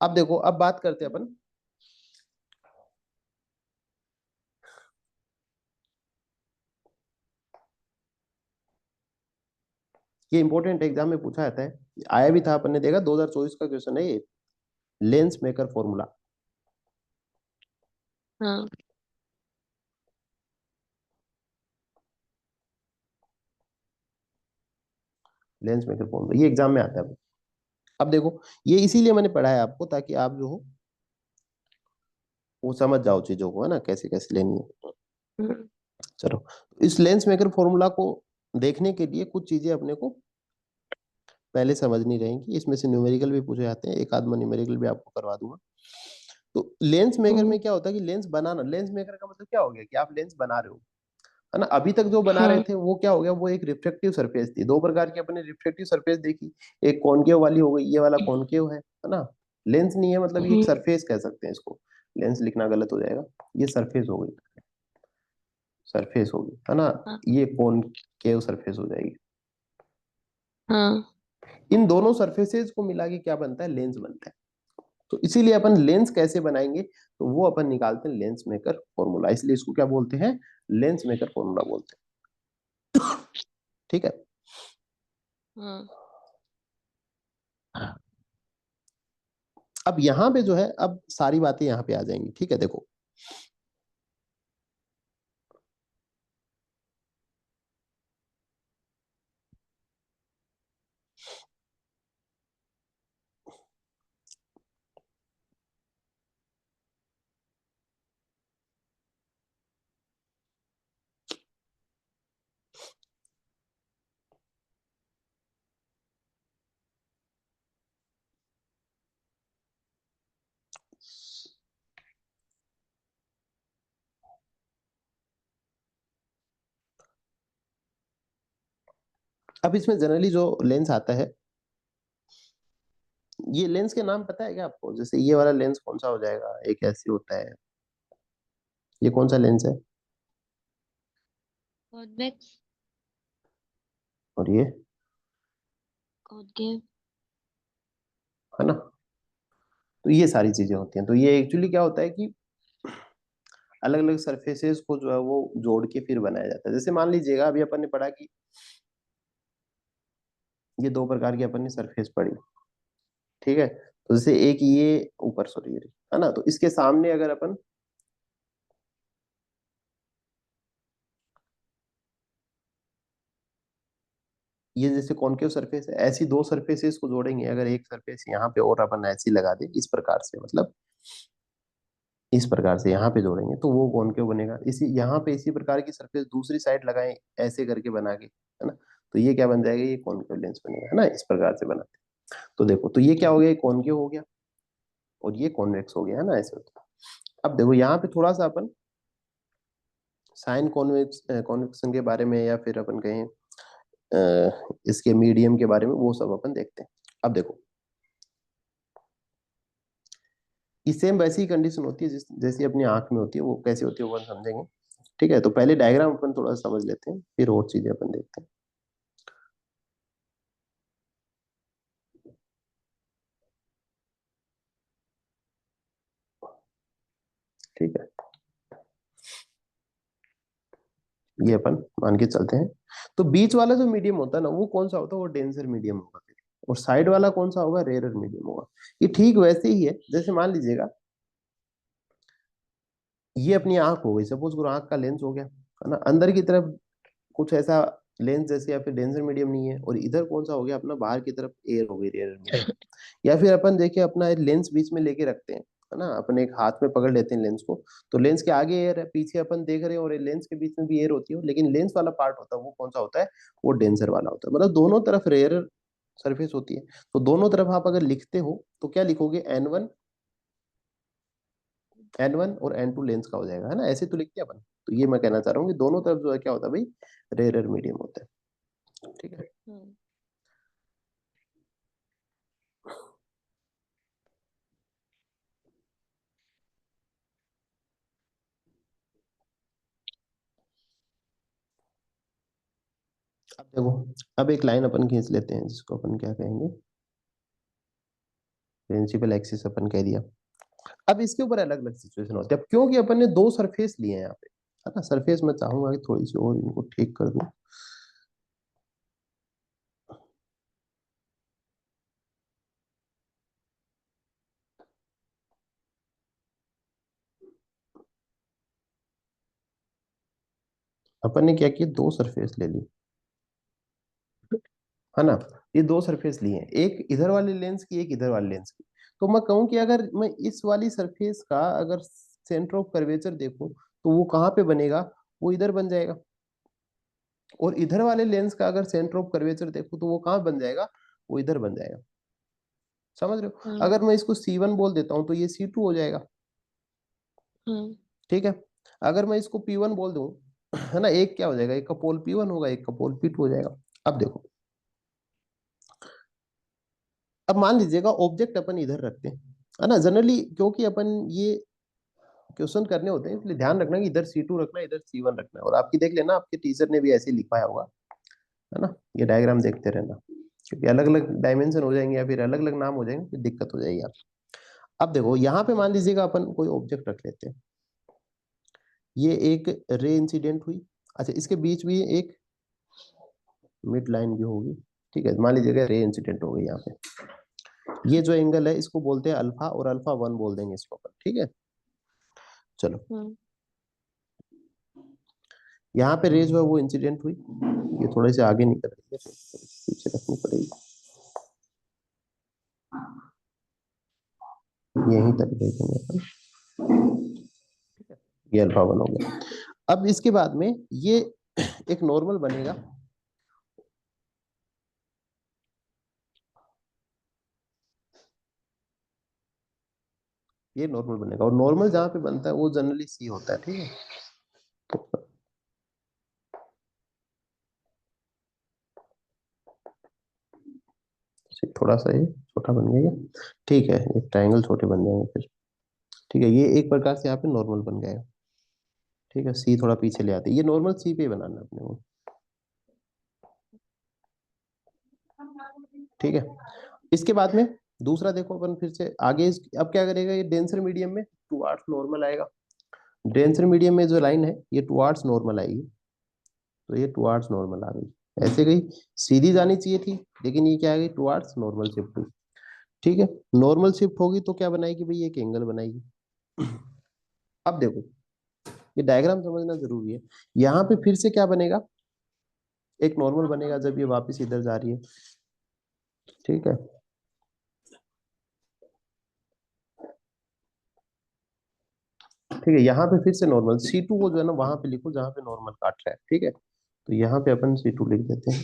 Speaker 1: अब देखो, अब बात करते हैं अपन, ये इंपॉर्टेंट एग्जाम में पूछा जाता है, आया भी था, अपन ने देखा 2024 का क्वेश्चन है ये, लेंस मेकर फॉर्मूला।
Speaker 2: हाँ।
Speaker 1: लेंस मेकर फॉर्मूला ये एग्जाम में आता है। अब देखो, ये इसीलिए मैंने पढ़ा है आपको, ताकि आप जो हो वो समझ जाओ चीजों को, है ना, कैसे कैसे लेनी है।
Speaker 2: हाँ।
Speaker 1: चलो, इस लेंस मेकर फॉर्मूला को देखने के लिए कुछ चीजें अपने को पहले समझनी रहेंगी। इसमें से न्यूमेरिकल भी पूछे जाते हैं, एक आध न्यूमेरिकल भी आपको करवा दूंगा। तो लेंस मेकर
Speaker 2: हाँ।
Speaker 1: में क्या होता है कि लेंस बनाना, लेंस मेकर का मतलब क्या हो गया कि आप लेंस बना रहे हो, है ना। अभी तक जो बना रहे
Speaker 2: हाँ।
Speaker 1: थे वो क्या हो गया, वो एक रिफ्लेक्टिव सरफेस थी। दो प्रकार की अपने रिफ्लेक्टिव सरफेस देखी, एक कॉनकेव वाली हो गई, ये वाला कॉनकेव है ना। लेंस नहीं है, मतलब ये एक
Speaker 2: हाँ।
Speaker 1: सरफेस कह सकते हैं इसको, लेंस लिखना गलत हो जाएगा। ये सरफेस हो गई, सरफेस होगी, है ना।
Speaker 2: हाँ।
Speaker 1: ये कॉनकेव सरफेस हो जाएगी।
Speaker 2: हाँ।
Speaker 1: इन दोनों सरफेसेस को मिला के क्या बनता है, लेंस बनता है। तो इसीलिए अपन लेंस कैसे बनाएंगे, तो वो अपन निकालते हैं लेंस मेकर फॉर्मूला, इसलिए इसको क्या बोलते हैं, लेंस मेकर फॉर्मूला बोलते हैं। ठीक है,
Speaker 2: हाँ।
Speaker 1: अब यहाँ पे जो है, अब सारी बातें यहाँ पे आ जाएंगी। ठीक है, देखो, अब इसमें जनरली जो लेंस आता है, ये लेंस के नाम पता है क्या आपको? जैसे ये वाला लेंस कौन सा हो जाएगा, एक ऐसे होता है, ये कौन सा लेंस है,
Speaker 2: कॉन्वेक्स।
Speaker 1: और ये,
Speaker 2: कॉनकेव।
Speaker 1: है ना। तो ये सारी चीजें होती हैं। तो ये एक्चुअली क्या होता है कि अलग अलग सरफेसेस को जो है वो जोड़ के फिर बनाया जाता है। जैसे मान लीजिएगा, अभी अपन ने पढ़ा कि ये दो प्रकार की अपन ने सरफेस पढ़ी, ठीक है। तो जैसे एक ये ऊपर, सॉरी, है ना, तो इसके सामने अगर अपन ये जैसे कॉनकेव सरफेस है, ऐसी दो सरफेसेस को जोड़ेंगे, अगर एक सरफेस यहाँ पे और अपन ऐसी लगा दे इस प्रकार से, मतलब इस प्रकार से यहाँ पे जोड़ेंगे तो वो कॉनकेव बनेगा। इसी यहाँ पे इसी प्रकार की सरफेस दूसरी साइड लगाएं ऐसे करके बना के, है ना, तो ये क्या बन जाएगा, ये कॉनकेव लेंस बनेगा, है ना, इस प्रकार से बनाते हैं। तो देखो, तो ये क्या हो गया, ये कॉनकेव हो गया और ये कॉन्वेक्स हो गया, है ना, ऐसे होता है। अब देखो यहाँ पे थोड़ा सा अपन साइन कॉन्वेक्शन के बारे में, या फिर अपन कहें इसके मीडियम के बारे में, वो सब अपन देखते हैं। अब देखो, ये सेम वैसी ही कंडीशन होती है जैसी अपनी आंख में होती है, वो कैसे होती है वो अपन समझेंगे। ठीक है, तो पहले डायग्राम अपन थोड़ा समझ लेते हैं, फिर और चीजें अपन देखते हैं। ठीक है, ये अपन मान के चलते हैं। तो बीच वाला जो मीडियम होता है ना, वो कौन सा होता है, वो डेंसर मीडियम होगा फिर। और साइड वाला कौन सा होगा, रेयर मीडियम होगा। ये ठीक वैसे ही है, जैसे मान लीजिएगा ये अपनी आंख हो गई, सपोज करो आंख का लेंस हो गया, है ना, अंदर की तरफ कुछ ऐसा लेंस जैसे या फिर डेंसर मीडियम नहीं है, और इधर कौन सा हो गया अपना, बाहर की तरफ एयर हो गई, रेयर मीडियम। या फिर अपन देखिए अपना लेंस बीच में लेके रखते हैं, है ना, अपन एक हाथ में पकड़ लेते हैं लेंस को, तो लेंस के आगे एयर है, पीछे अपन देख रहे हैं और लेंस के बीच में भी एयर होती है, लेकिन लेंस वाला पार्ट होता है वो कौन सा होता है, वो डेंसर वाला होता है। मतलब दोनों तरफ रेयर सरफेस होती है। तो दोनों तरफ आप अगर लिखते हो तो क्या लिखोगे, N1 और N2 लेंस का हो जाएगा, है ना, ऐसे तो लिखते हैं अपन। तो ये मैं कहना चाह रहा हूँ कि दोनों तरफ जो है क्या होता है भाई, रेयर मीडियम होता है। ठीक है,
Speaker 2: हम्म।
Speaker 1: अब देखो, अब एक लाइन अपन खींच लेते हैं जिसको अपन क्या कहेंगे, प्रिंसिपल एक्सिस अपन कह दिया। अब इसके ऊपर अलग अलग सिचुएशन होती है, अब क्योंकि अपन ने दो सरफेस लिए हैं यहाँ पे, है ना, सरफेस मैं चाहूंगा कि थोड़ी सी और इनको ठीक कर दूं। अपन ने क्या किया, दो सरफेस ले ली, है ना, ये दो सरफेस ली हैं, एक इधर वाले लेंस की, एक इधर वाले लेंस की। तो मैं कहूँ कि अगर मैं इस वाली सरफेस का अगर सेंटर ऑफ कर्वेचर देखूं तो वो कहाँ पे बनेगा, वो इधर बन जाएगा। और इधर वाले लेंस का अगर सेंटर ऑफ कर्वेचर देखूं तो वो कहाँ बन जाएगा, वो इधर बन जाएगा। समझ रहे हो,
Speaker 2: हाँ।
Speaker 1: अगर मैं इसको C1 बोल देता हूँ तो ये C2 हो जाएगा।
Speaker 2: हाँ।
Speaker 1: ठीक है, अगर मैं इसको P1 बोल दूं, है ना, एक क्या हो जाएगा, एक का पोल P1 होगा, एक का पोल P2 हो जाएगा। अब देखो, अब मान लीजिएगा ऑब्जेक्ट अपन इधर रखते हैं, है ना, जनरली क्योंकि अपन ये क्वेश्चन करने होते हैं इसलिए ध्यान रखना कि इधर C2 रखना है, इधर C1 रखना है। और आपकी देख लेना, आपके टीचर ने भी ऐसे लिखवाया होगा, है ना, ये डायग्राम देखते रहना, क्योंकि अलग अलग डायमेंशन हो जाएंगे या फिर अलग अलग नाम हो जाएंगे, फिर दिक्कत हो जाएगी आप। अब देखो यहाँ पे मान लीजिएगा अपन कोई ऑब्जेक्ट रख लेते हैं, ये एक रे इंसिडेंट हुई। अच्छा, इसके बीच भी एक मिड लाइन भी होगी। ठीक है, मान लीजिएगा रे इंसिडेंट हो गई यहाँ पे, ये जो एंगल है इसको बोलते हैं अल्फा, और अल्फा 1 बोल देंगे इसको अपन। ठीक है, चलो,
Speaker 2: हाँ।
Speaker 1: यहाँ पे रे जो है वो इंसिडेंट हुई, ये थोड़े से आगे निकल रही है तो पीछे रखनी पड़ेगी, यहीं तक देखेंगे अपन। ये अल्फा 1 हो गया। अब इसके बाद में ये एक नॉर्मल बनेगा, ये नॉर्मल बनेगा, और नॉर्मल जहाँ पे बनता है वो जनरली सी होता है। ठीक है, तो थोड़ा सा ये छोटा बन गया ये। ठीक है, ये ट्रायंगल छोटे बन जाएंगे फिर। ठीक है, ये एक प्रकार से यहाँ पे नॉर्मल बन गया। ठीक है, सी थोड़ा पीछे ले आते हैं, ये नॉर्मल सी पे बनाना है अपने को। ठीक है, इसके बाद में दूसरा देखो अपन फिर से आगे अब क्या करेगा, ये डेंसर मीडियम में टुवार्ड्स नॉर्मल आएगा। डेंसर मीडियम में जो लाइन है ये टुवार्ड्स नॉर्मल आएगी, तो ये टुवार्ड्स नॉर्मल आ गई, ऐसे गई, सीधी जानी चाहिए थी, लेकिन ये क्या आ गई, टुवार्ड्स नॉर्मल शिफ्ट हुई। ठीक है, नॉर्मल शिफ्ट होगी तो क्या बनाएगी भाई, एक एंगल बनाएगी। अब देखो, ये डायग्राम समझना जरूरी है। यहाँ पे फिर से क्या बनेगा, एक नॉर्मल बनेगा जब ये वापस इधर जा रही है, ठीक है। ठीक है, यहाँ पे फिर से नॉर्मल C2 को जो है ना वहां पे लिखो जहाँ पे नॉर्मल काट रहा है, ठीक है। तो यहाँ पे अपन C2 लिख देते हैं,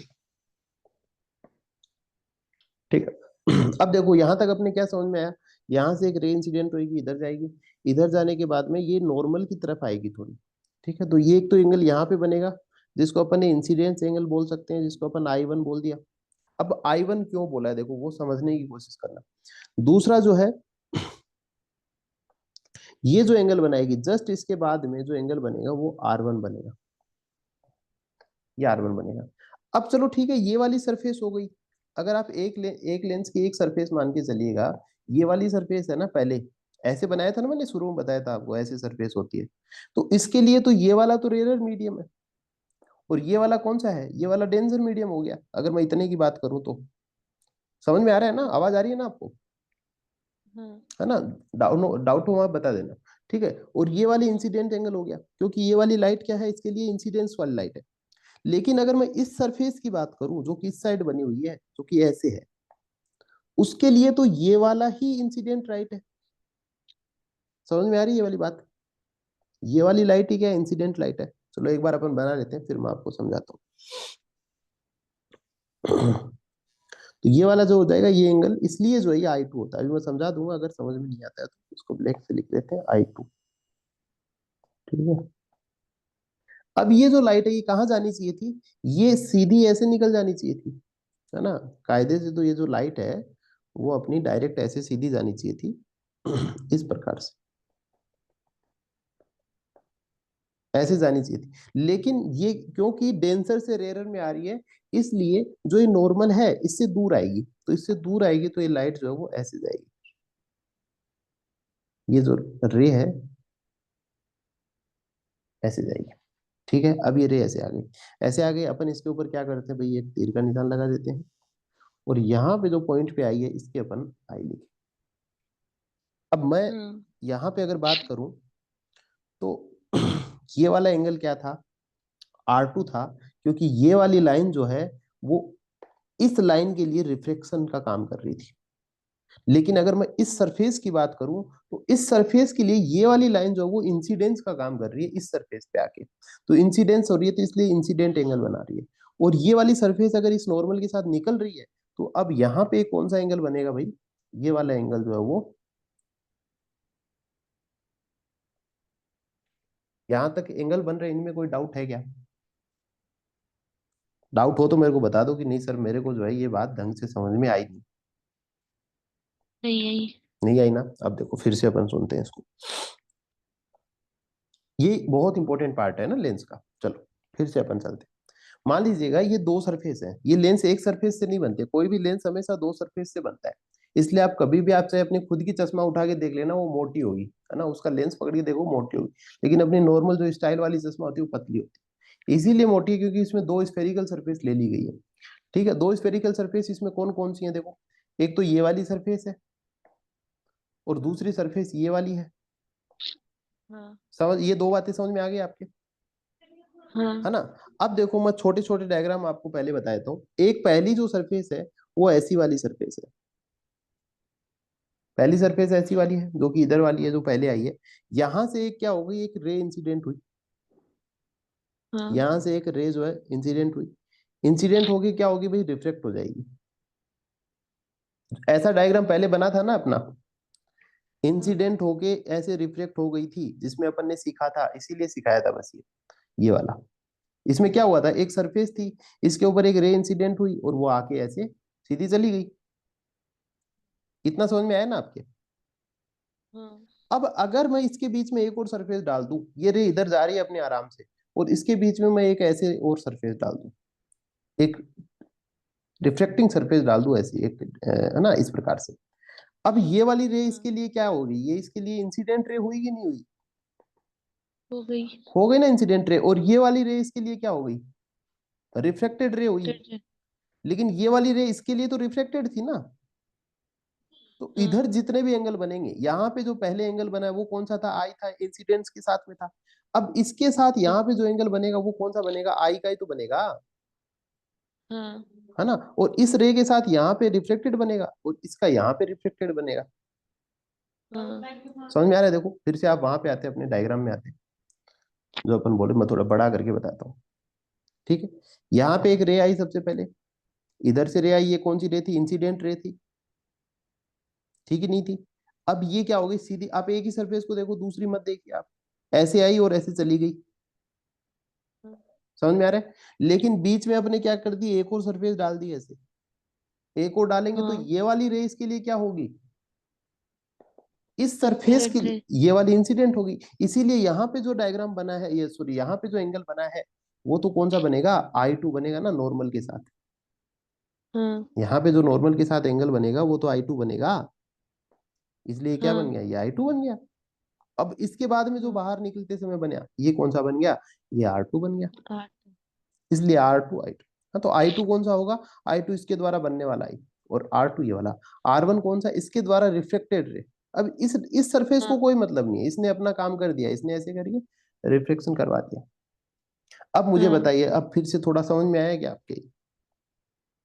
Speaker 1: ठीक है। अब देखो यहाँ तक अपने क्या समझ में आया, यहाँ से एक रे इंसिडेंट होगी, इधर जाएगी, इधर जाने के बाद में ये नॉर्मल की तरफ आएगी थोड़ी, ठीक है। तो ये एक तो एंगल यहाँ पे बनेगा, जिसको अपन इंसिडेंस एंगल बोल सकते हैं, जिसको अपन I1 बोल दिया। अब I1 क्यों बोला है देखो, वो समझने की कोशिश करना। दूसरा जो है, ये जो एंगल बनाएगी जस्ट इसके बाद में जो एंगल बनेगा वो R1 बनेगा, ये R1 बनेगा। अब चलो ठीक है, ये वाली सरफेस हो गई। अगर आप एक लेंस की एक सरफेस मान के चलिएगा, ये वाली सरफेस है ना, पहले ऐसे बनाया था ना, मैंने शुरू में बताया था आपको ऐसे सरफेस होती है। तो इसके लिए तो ये वाला तो रेयर मीडियम है, और ये वाला कौन सा है, ये वाला डेंसर मीडियम हो गया, अगर मैं इतने की बात करूं तो। समझ में आ रहा है ना, आवाज आ रही है ना आपको,
Speaker 2: हाँ।
Speaker 1: है ना। डाउट हो आप बता देना, ठीक है। और ये वाली इंसिडेंट एंगल हो गया, क्योंकि ये वाली लाइट क्या है, इसके लिए इंसिडेंस वाली लाइट है। लेकिन अगर मैं इस सरफेस की बात करूं जो कि इस साइड बनी हुई है, जो कि ऐसे है, उसके लिए तो ये वाला ही इंसिडेंट राइट है। समझ में आ रही है ये वाली बात, ये वाली लाइट ही क्या इंसिडेंट लाइट है। चलो एक बार अपन बना लेते हैं, फिर मैं आपको समझाता हूँ। तो ये वाला जो हो जाएगा ये एंगल, इसलिए जो है ये I2 होता है। अभी मैं समझा दूंगा, अगर समझ में नहीं आता है तो इसको ब्लैक से लिख देते हैं I2, ठीक है। अब ये जो लाइट है ये कहाँ जानी चाहिए थी, ये सीधी ऐसे निकल जानी चाहिए थी, है ना। कायदे से तो ये जो लाइट है वो अपनी डायरेक्ट ऐसे सीधी जानी चाहिए थी, इस प्रकार से ऐसे जानी चाहिए थी। लेकिन ये क्योंकि डेंसर से रेयर में आ रही है, इसलिए जो ये नॉर्मल है इससे दूर आएगी, तो इससे दूर आएगी तो ये लाइट जो है वो ऐसे जाएगी, ये जो रे है ऐसे जाएगी, ठीक है। अब ये रे ऐसे आ गई, ऐसे आ गई, अपन इसके ऊपर क्या करते हैं भाई, एक तीर का निशान लगा देते हैं, और यहाँ पे जो पॉइंट पे आई है इसके अपन आई लिखे। अब मैं
Speaker 2: हाँ।
Speaker 1: यहाँ पे अगर बात करूं तो ये वाला एंगल क्या था, R2 था, क्योंकि ये वाली लाइन जो है वो इस लाइन के लिए रिफ्लेक्शन का काम कर रही थी। लेकिन अगर मैं इस सरफेस की बात करूं तो इस सरफेस के लिए ये वाली लाइन जो है वो इंसिडेंस का काम कर रही है इस सरफेस पे आके, तो इंसिडेंस हो रही है, तो इसलिए इंसिडेंट एंगल बना रही है। और ये वाली सरफेस अगर इस नॉर्मल के साथ निकल रही है, तो अब यहाँ पे कौन सा एंगल बनेगा भाई, ये वाला एंगल जो है वो, यहाँ तक एंगल बन रहे हैं, इनमें कोई डाउट है क्या। डाउट हो तो मेरे को बता दो कि नहीं सर मेरे को जो है ये बात ढंग से समझ में आई नहीं।
Speaker 2: नहीं यही।
Speaker 1: नहीं आई ना, अब देखो फिर से अपन सुनते हैं इसको, ये बहुत इंपॉर्टेंट पार्ट है ना लेंस का। चलो फिर से अपन चलते हैं। मान लीजिएगा ये दो सरफेस है, ये लेंस एक सरफेस से नहीं बनते, कोई भी लेंस हमेशा दो सरफेस से बनता है। इसलिए आप कभी भी, आप चाहे अपनी खुद की चश्मा उठा के देख लेना, वो मोटी होगी, है ना, उसका लेंस पकड़ के देखो मोटी होगी। लेकिन अपनी नॉर्मल जो स्टाइल वाली चश्मा होती है वो पतली होती है, इसीलिए मोटी है क्योंकि इसमें दो स्फेरिकल सरफेस ले ली गई है। ठीक है, दो स्फेरिकल सरफेस इसमें कौन कौन सी है देखो, एक तो ये वाली सरफेस है, और दूसरी सरफेस ये वाली है।
Speaker 2: हाँ।
Speaker 1: समझ, ये दो बातें समझ में आ गई आपके,
Speaker 2: हाँ।
Speaker 1: है ना। अब देखो मैं छोटे छोटे डायग्राम आपको पहले बताया था। एक पहली जो सरफेस है वो ऐसी वाली सरफेस है, पहली सरफेस ऐसी वाली है जो कि इधर वाली है जो पहले आई है। यहां से एक क्या हो गई, एक रे इंसिडेंट हुई,
Speaker 2: हाँ।
Speaker 1: यहां से एक रे जो है इंसिडेंट हुई, इंसिडेंट होगी क्या होगी भाई, रिफ्लेक्ट हो जाएगी। ऐसा डायग्राम पहले बना था ना अपना,
Speaker 2: हाँ।
Speaker 1: इंसिडेंट होके ऐसे रिफ्लेक्ट हो गई थी, जिसमें अपन ने सीखा था, इसीलिए सिखाया था बस ये वाला। इसमें क्या हुआ था, एक सरफेस थी, इसके ऊपर एक रे इंसिडेंट हुई और वो आके ऐसे सीधी चली गई। इतना समझ में आया ना आपके।
Speaker 2: हाँ।
Speaker 1: अब अगर मैं इसके बीच में एक और सरफेस डाल दूं, ये रे इधर जा रही है अपने आराम से, और इसके बीच में मैं एक ऐसे और सरफेस डाल दूं, एक रिफ्लेक्टिंग सरफेस डाल दूं ऐसी एक, है ना, इस प्रकार से। अब ये वाली रे
Speaker 2: हाँ।
Speaker 1: इसके लिए क्या होगी, ये इसके लिए इंसिडेंट रे हुई कि नहीं हुई,
Speaker 2: हो गई।
Speaker 1: हो गई ना इंसिडेंट रे। और ये वाली रे इसके लिए क्या हो गई, रिफ्लेक्टेड रे हुई।
Speaker 2: फिर।
Speaker 1: लेकिन ये वाली रे इसके लिए तो रिफ्लेक्टेड थी ना। तो इधर
Speaker 2: हाँ।
Speaker 1: जितने भी एंगल बनेंगे, यहाँ पे जो पहले एंगल बना है वो कौन सा था, आई था, इंसिडेंट्स के साथ में था। अब इसके साथ
Speaker 2: हाँ।
Speaker 1: यहाँ पे जो एंगल बनेगा वो कौन सा बनेगा, आई का ही तो बनेगा।
Speaker 2: हाँ
Speaker 1: है ना, और इस रे के साथ यहाँ पे रिफ्लेक्टेड बनेगा और इसका यहाँ पे रिफ्लेक्टेड बनेगा।
Speaker 2: हाँ
Speaker 1: समझ में आ रहा है? देखो फिर से आप वहां पे आते हैं, अपने डायग्राम में आते हैं, जो अपन बोले, मैं थोड़ा बड़ा करके बताता हूँ। ठीक है, यहाँ पे एक रे आई सबसे पहले, इधर से रे आई, ये कौन सी रे थी? इंसिडेंट रे थी, ठीक है नहीं थी? अब ये क्या हो गई, सीधी आप एक ही सरफेस को देखो, दूसरी मत देखिए आप, ऐसे आई और ऐसे चली गई। समझ में आ रहा है? लेकिन बीच में अपने क्या कर दी, एक और सरफेस डाल दी ऐसे, एक और डालेंगे तो
Speaker 2: हाँ
Speaker 1: ये वाली रे इसके लिए क्या होगी, इस सरफेस के
Speaker 2: इंसिडेंट रे।
Speaker 1: लिए ये वाली इंसिडेंट होगी। इसीलिए यहाँ पे जो डायग्राम बना है, ये सॉरी, यहाँ पे जो एंगल बना है वो तो कौन सा बनेगा, I2 बनेगा ना, नॉर्मल के साथ।
Speaker 2: हाँ
Speaker 1: यहाँ पे जो नॉर्मल के साथ एंगल बनेगा वो तो I2 बनेगा, इसलिए क्या बन
Speaker 2: हाँ
Speaker 1: गया, ये I2 बन गया। अब इसके बाद में जो
Speaker 2: हाँ
Speaker 1: बाहर निकलते समय बना, ये कौन सा बन गया, ये R2 बन गया,
Speaker 2: 8।
Speaker 1: इसलिए R2 I2। हाँ, तो I2 कौन सा होगा, I2 इसके द्वारा बनने वाला आई, और R2 ये वाला, R1 कौन सा, इसके द्वारा रिफ्लेक्टेड रे। अब इस सरफेस को
Speaker 2: हाँ
Speaker 1: कोई मतलब नहीं है, इसने अपना काम कर दिया, इसने ऐसे करके रिफ्लेक्शन करवा दिया। अब मुझे
Speaker 2: हाँ
Speaker 1: बताइए, अब फिर से थोड़ा समझ में आया क्या आपके,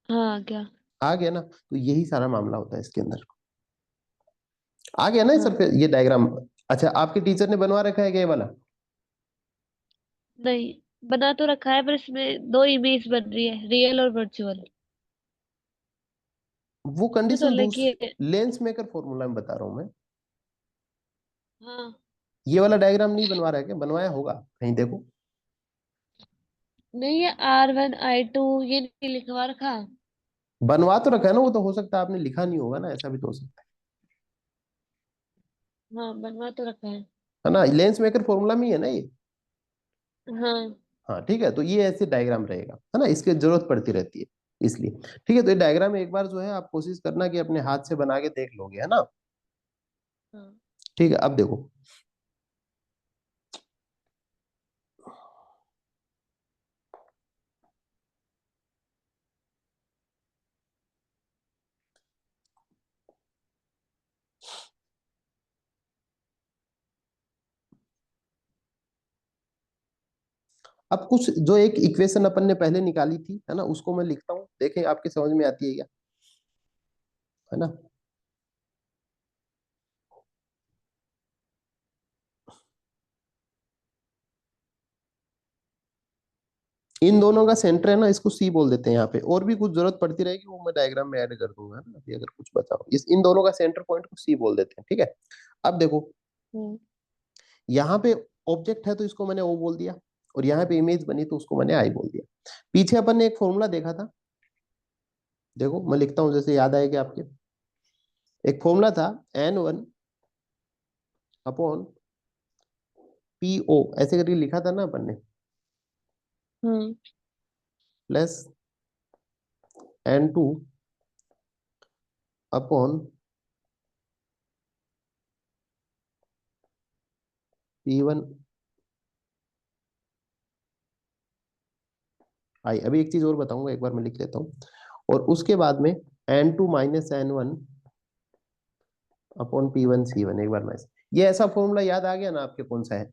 Speaker 2: हाँ क्या।
Speaker 1: आ गया ना? तो यही सारा मामला होता है इसके अंदर, आ गया ना ये
Speaker 2: हाँ
Speaker 1: सरफेस, ये डायग्राम। अच्छा, आपके टीचर ने बनवा रखा है क्या ये वाला?
Speaker 2: नहीं, बना तो रखा है पर इसमें दो इमेज बन रही है, रियल और वर्चुअल।
Speaker 1: वो
Speaker 2: तो
Speaker 1: कंडीशन
Speaker 2: लगी है।
Speaker 1: लेंस मेकर फॉर्मूला में बता रहा हूं मैं।
Speaker 2: हाँ
Speaker 1: ये वाला डायग्राम नहीं बनवा रहा है क्या, बनवाया होगा कहीं, देखो।
Speaker 2: नहीं, ये R1 I2 ये नहीं लिखवा रखा।
Speaker 1: बनवा तो रखा है ना, वो तो हो सकता है आपने लिखा नहीं होगा ना, ऐसा भी तो हो सकता
Speaker 2: हाँ बनवा तो रखा है।
Speaker 1: है ना, लेंस मेकर फॉर्मूला में ही है ना ये।
Speaker 2: हाँ
Speaker 1: हाँ ठीक है, तो ये ऐसे डायग्राम रहेगा, है ना, इसकी जरूरत पड़ती रहती है इसलिए। ठीक है, तो ये डायग्राम एक बार जो है आप कोशिश करना कि अपने हाथ से बना के देख लोगे, है ना।
Speaker 2: हाँ
Speaker 1: ठीक है, अब देखो, अब कुछ जो एक इक्वेशन अपन ने पहले निकाली थी, है ना, उसको मैं लिखता हूँ, देखें आपके समझ में आती है क्या, है ना। इन दोनों का सेंटर है ना, इसको सी बोल देते हैं यहाँ पे, और भी कुछ जरूरत पड़ती रहेगी वो मैं डायग्राम में ऐड कर दूंगा, है ना, अभी अगर कुछ बताओ, इस इन दोनों का सेंटर पॉइंट को सी बोल देते हैं, ठीक है। अब देखो,
Speaker 2: हाँ
Speaker 1: यहाँ पे ऑब्जेक्ट है तो इसको मैंने ओ बोल दिया, और यहाँ पे इमेज बनी तो उसको मैंने आई बोल दिया। पीछे अपन ने एक फॉर्मूला देखा था, देखो मैं लिखता हूँ, जैसे याद आएगा आपके, एक फॉर्मूला था, N1 अपॉन PO, ऐसे करके लिखा था ना अपन ने,
Speaker 2: हाँ
Speaker 1: प्लस N2 अपॉन P1 आई। अभी एक चीज और बताऊंगा, एक बार मैं लिख लेता हूँ, और उसके बाद में N2 - N1 upon P1 C1, एक बार मैं, ये ऐसा फॉर्मूला याद आ गया ना आपके, कौन सा है,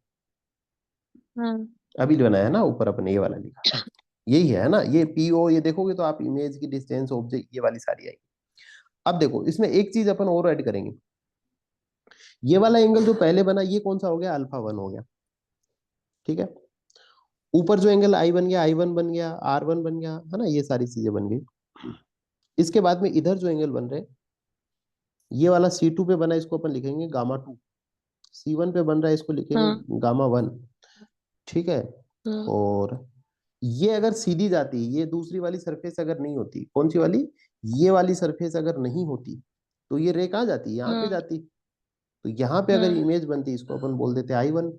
Speaker 2: हाँ
Speaker 1: अभी बनाया ना ऊपर अपने, ये वाला लिखा, यही है ना, ये PO, ये देखोगे तो आप इमेज की डिस्टेंस, ऑब्जेक्ट, ये वाली सारी आएगी। अब देखो इसमें एक चीज अपन और ऐड करेंगे, ये वाला एंगल जो पहले बना, ये कौन सा हो गया, अल्फा 1 हो गया, ठीक है। ऊपर जो एंगल आई बन गया, I1 बन गया, R1 बन गया, है ना, ये सारी चीजें बन गई। इसके बाद में इधर जो एंगल बन रहे, ये वाला C2 पे बना, इसको अपन लिखेंगे गामा 2, C1 पे बन रहा है, इसको लिखेंगे
Speaker 2: हाँ
Speaker 1: गामा 1, ठीक है।
Speaker 2: हाँ
Speaker 1: और ये अगर सीधी जाती, ये दूसरी वाली सरफेस अगर नहीं होती, कौन सी वाली, ये वाली सरफेस अगर नहीं होती, तो ये रे कहाँ जाती, यहाँ पे
Speaker 2: हाँ
Speaker 1: जाती। तो यहाँ पे अगर
Speaker 2: हाँ
Speaker 1: इमेज बनती, इसको अपन बोल देते I1।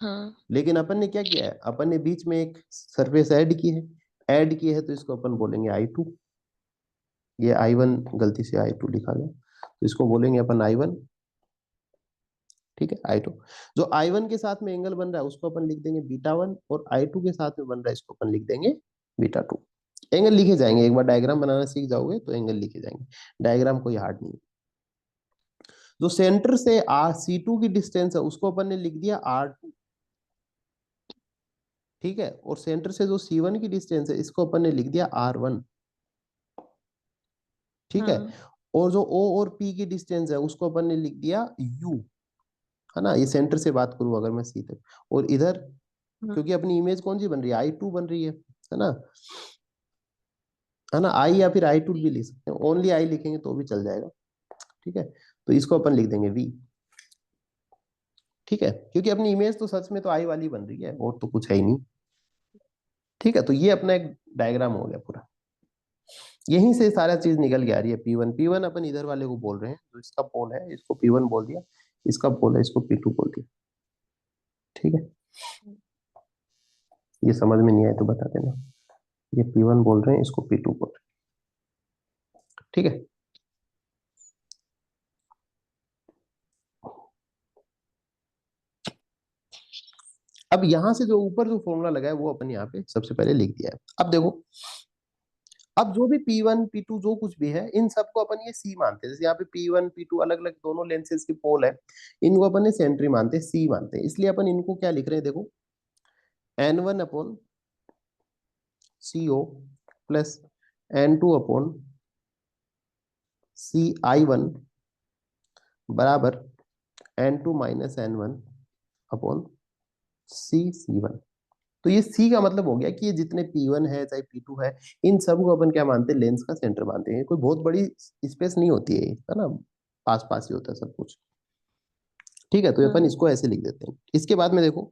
Speaker 2: हाँ
Speaker 1: लेकिन अपन ने क्या किया है, अपन ने बीच में एक सरफेस ऐड की है तो इसको अपन बोलेंगे I2। ये I1 गलती से I2 लिखा गया, तो इसको बोलेंगे अपन I1, ठीक है, I2। जो I1 के साथ में एंगल बन रहा है उसको अपन लिख देंगे β1, और I2 के साथ में बन रहा है इसको अपन लिख देंगे β2। एंगल लिखे जाएंगे, एक बार डायग्राम बनाना सीख जाओगे तो एंगल लिखे जाएंगे, डायग्राम कोई हार्ड नहीं है। जो सेंटर से R C2 की डिस्टेंस है उसको अपन ने लिख दिया R2, ठीक है, और सेंटर से जो C1 की डिस्टेंस है इसको अपन ने लिख दिया R1, ठीक है,
Speaker 2: हाँ
Speaker 1: और जो O और P की डिस्टेंस है उसको अपन ने लिख दिया U, है ना, ये सेंटर से बात करूं अगर मैं सीधे, और इधर
Speaker 2: हाँ
Speaker 1: क्योंकि अपनी इमेज कौन सी बन रही है, I2 बन रही है ना, है ना, आई या फिर I2 भी लिख सकते हैं, ओनली आई लिखेंगे तो भी चल जाएगा, ठीक है, तो इसको अपन लिख देंगे V, ठीक है, क्योंकि अपनी इमेज तो सच में तो आई वाली बन रही है और तो कुछ है ही नहीं, ठीक है, तो ये अपना एक डायग्राम हो गया पूरा, यहीं से सारा चीज निकल के आ रही है। P1 अपन इधर वाले को बोल रहे हैं, जो इसका पोल है इसको P1 बोल दिया, इसका पोल है इसको P2 बोल दिया, ठीक है, ये समझ में नहीं आए तो बता देना, ये P1 बोल रहे हैं इसको P2 बोल रहे हैं, ठीक है। अब यहां से जो ऊपर जो फॉर्मूला लगा है वो अपन यहाँ पे सबसे पहले लिख दिया है। अब देखो, अब जो भी P1 P2 जो कुछ भी है इन सबको अपन ये C मानते हैं, जैसे यहाँ पे P1 P2 अलग अलग दोनों लेंसेज की पोल है, इनको अपन ने सेंट्री मानते हैं, C मानते हैं, इसलिए अपन इनको क्या लिख रहे हैं देखो, N1 upon CO plus N2 upon CI1 बराबर N2 minus N1 upon C1। तो ये C का मतलब हो गया कि ये जितने P1 है चाहे P2 है, इन सब को अपन क्या मानते हैं, लेंस का सेंटर मानते हैं, कोई बहुत बड़ी स्पेस नहीं होती है ना, पास पास ही होता है सब कुछ, ठीक है, तो अपन
Speaker 2: हाँ
Speaker 1: इसको ऐसे लिख देते हैं। इसके बाद में देखो,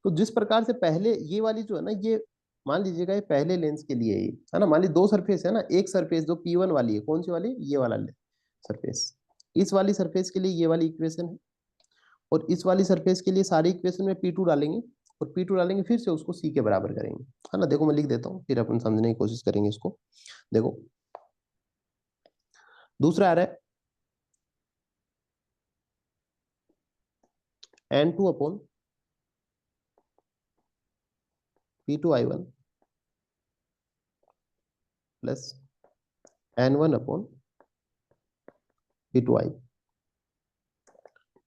Speaker 1: तो जिस प्रकार से पहले ये वाली जो है ना, ये मान लीजिएगा ये पहले लेंस के लिए है ना, मान ली दो सरफेस है ना, एक सरफेस जो P1 वाली है, कौन सी वाली, ये वाला सरफेस, इस वाली सरफेस के लिए ये वाली इक्वेशन है, और इस वाली सरफेस के लिए सारी इक्वेशन में P2 डालेंगे, और P2 डालेंगे फिर से उसको C के बराबर करेंगे, है ना, देखो मैं लिख देता हूँ फिर अपन समझने की कोशिश करेंगे इसको। देखो दूसरा आ रहा है N2 upon P2I1 plus N1 upon P2I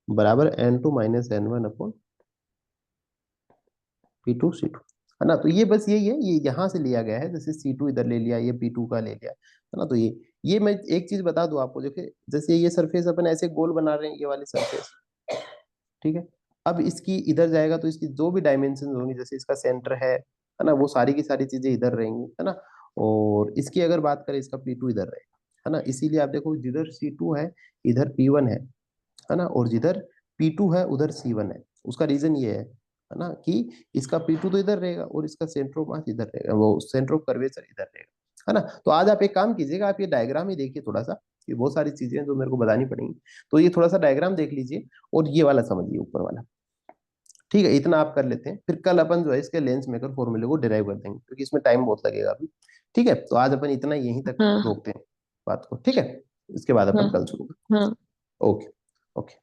Speaker 1: बराबर N2 minus N1 upon P2 C2, है ना, तो ये बस यही है, ये यहाँ से लिया गया है, जैसे C2 इधर ले लिया, ये P2 का ले लिया, है ना, तो ये मैं एक चीज बता दूं आपको, देखिए जैसे ये सरफेस अपन ऐसे गोल बना रहे हैं, ये वाली सरफेस, ठीक है, अब इसकी इधर जाएगा तो इसकी जो भी डायमेंशन होंगी, जैसे इसका सेंटर है ना, वो सारी की सारी चीजें इधर रहेंगी, है ना, और इसकी अगर बात करें इसका P2 इधर रहेगा, है ना, इसीलिए आप देखो जिधर C2 है इधर P1 है ना, और जिधर P2 है उधर C1 है, उसका रीजन ये है ना, कि इसका P2 तो इधर रहेगा और इसका सेंटर ऑफ मास इधर रहेगा, वो सेंटर ऑफ कर्वेचर इधर रहेगा, है ना, तो आज आप एक काम कीजिएगा, आप ये डायग्राम ही देखिए थोड़ा सा, ये बहुत सारी चीजें हैं जो मेरे को बतानी पड़ेंगी, तो ये थोड़ा सा डायग्राम देख लीजिए और ये वाला समझिए ऊपर वाला, ठीक है, इतना आप कर लेते हैं, फिर कल अपन जो है इसके लेंस मेकर फॉर्मूले को डिराइव कर देंगे, क्योंकि इसमें टाइम बहुत लगेगा अभी, ठीक है, तो आज अपन इतना यहीं तक
Speaker 2: हाँ
Speaker 1: रोकते हैं बात को, ठीक है, इसके बाद अपन
Speaker 2: हाँ
Speaker 1: कल शुरू करेंगे।
Speaker 2: हाँ
Speaker 1: ओके। ओके।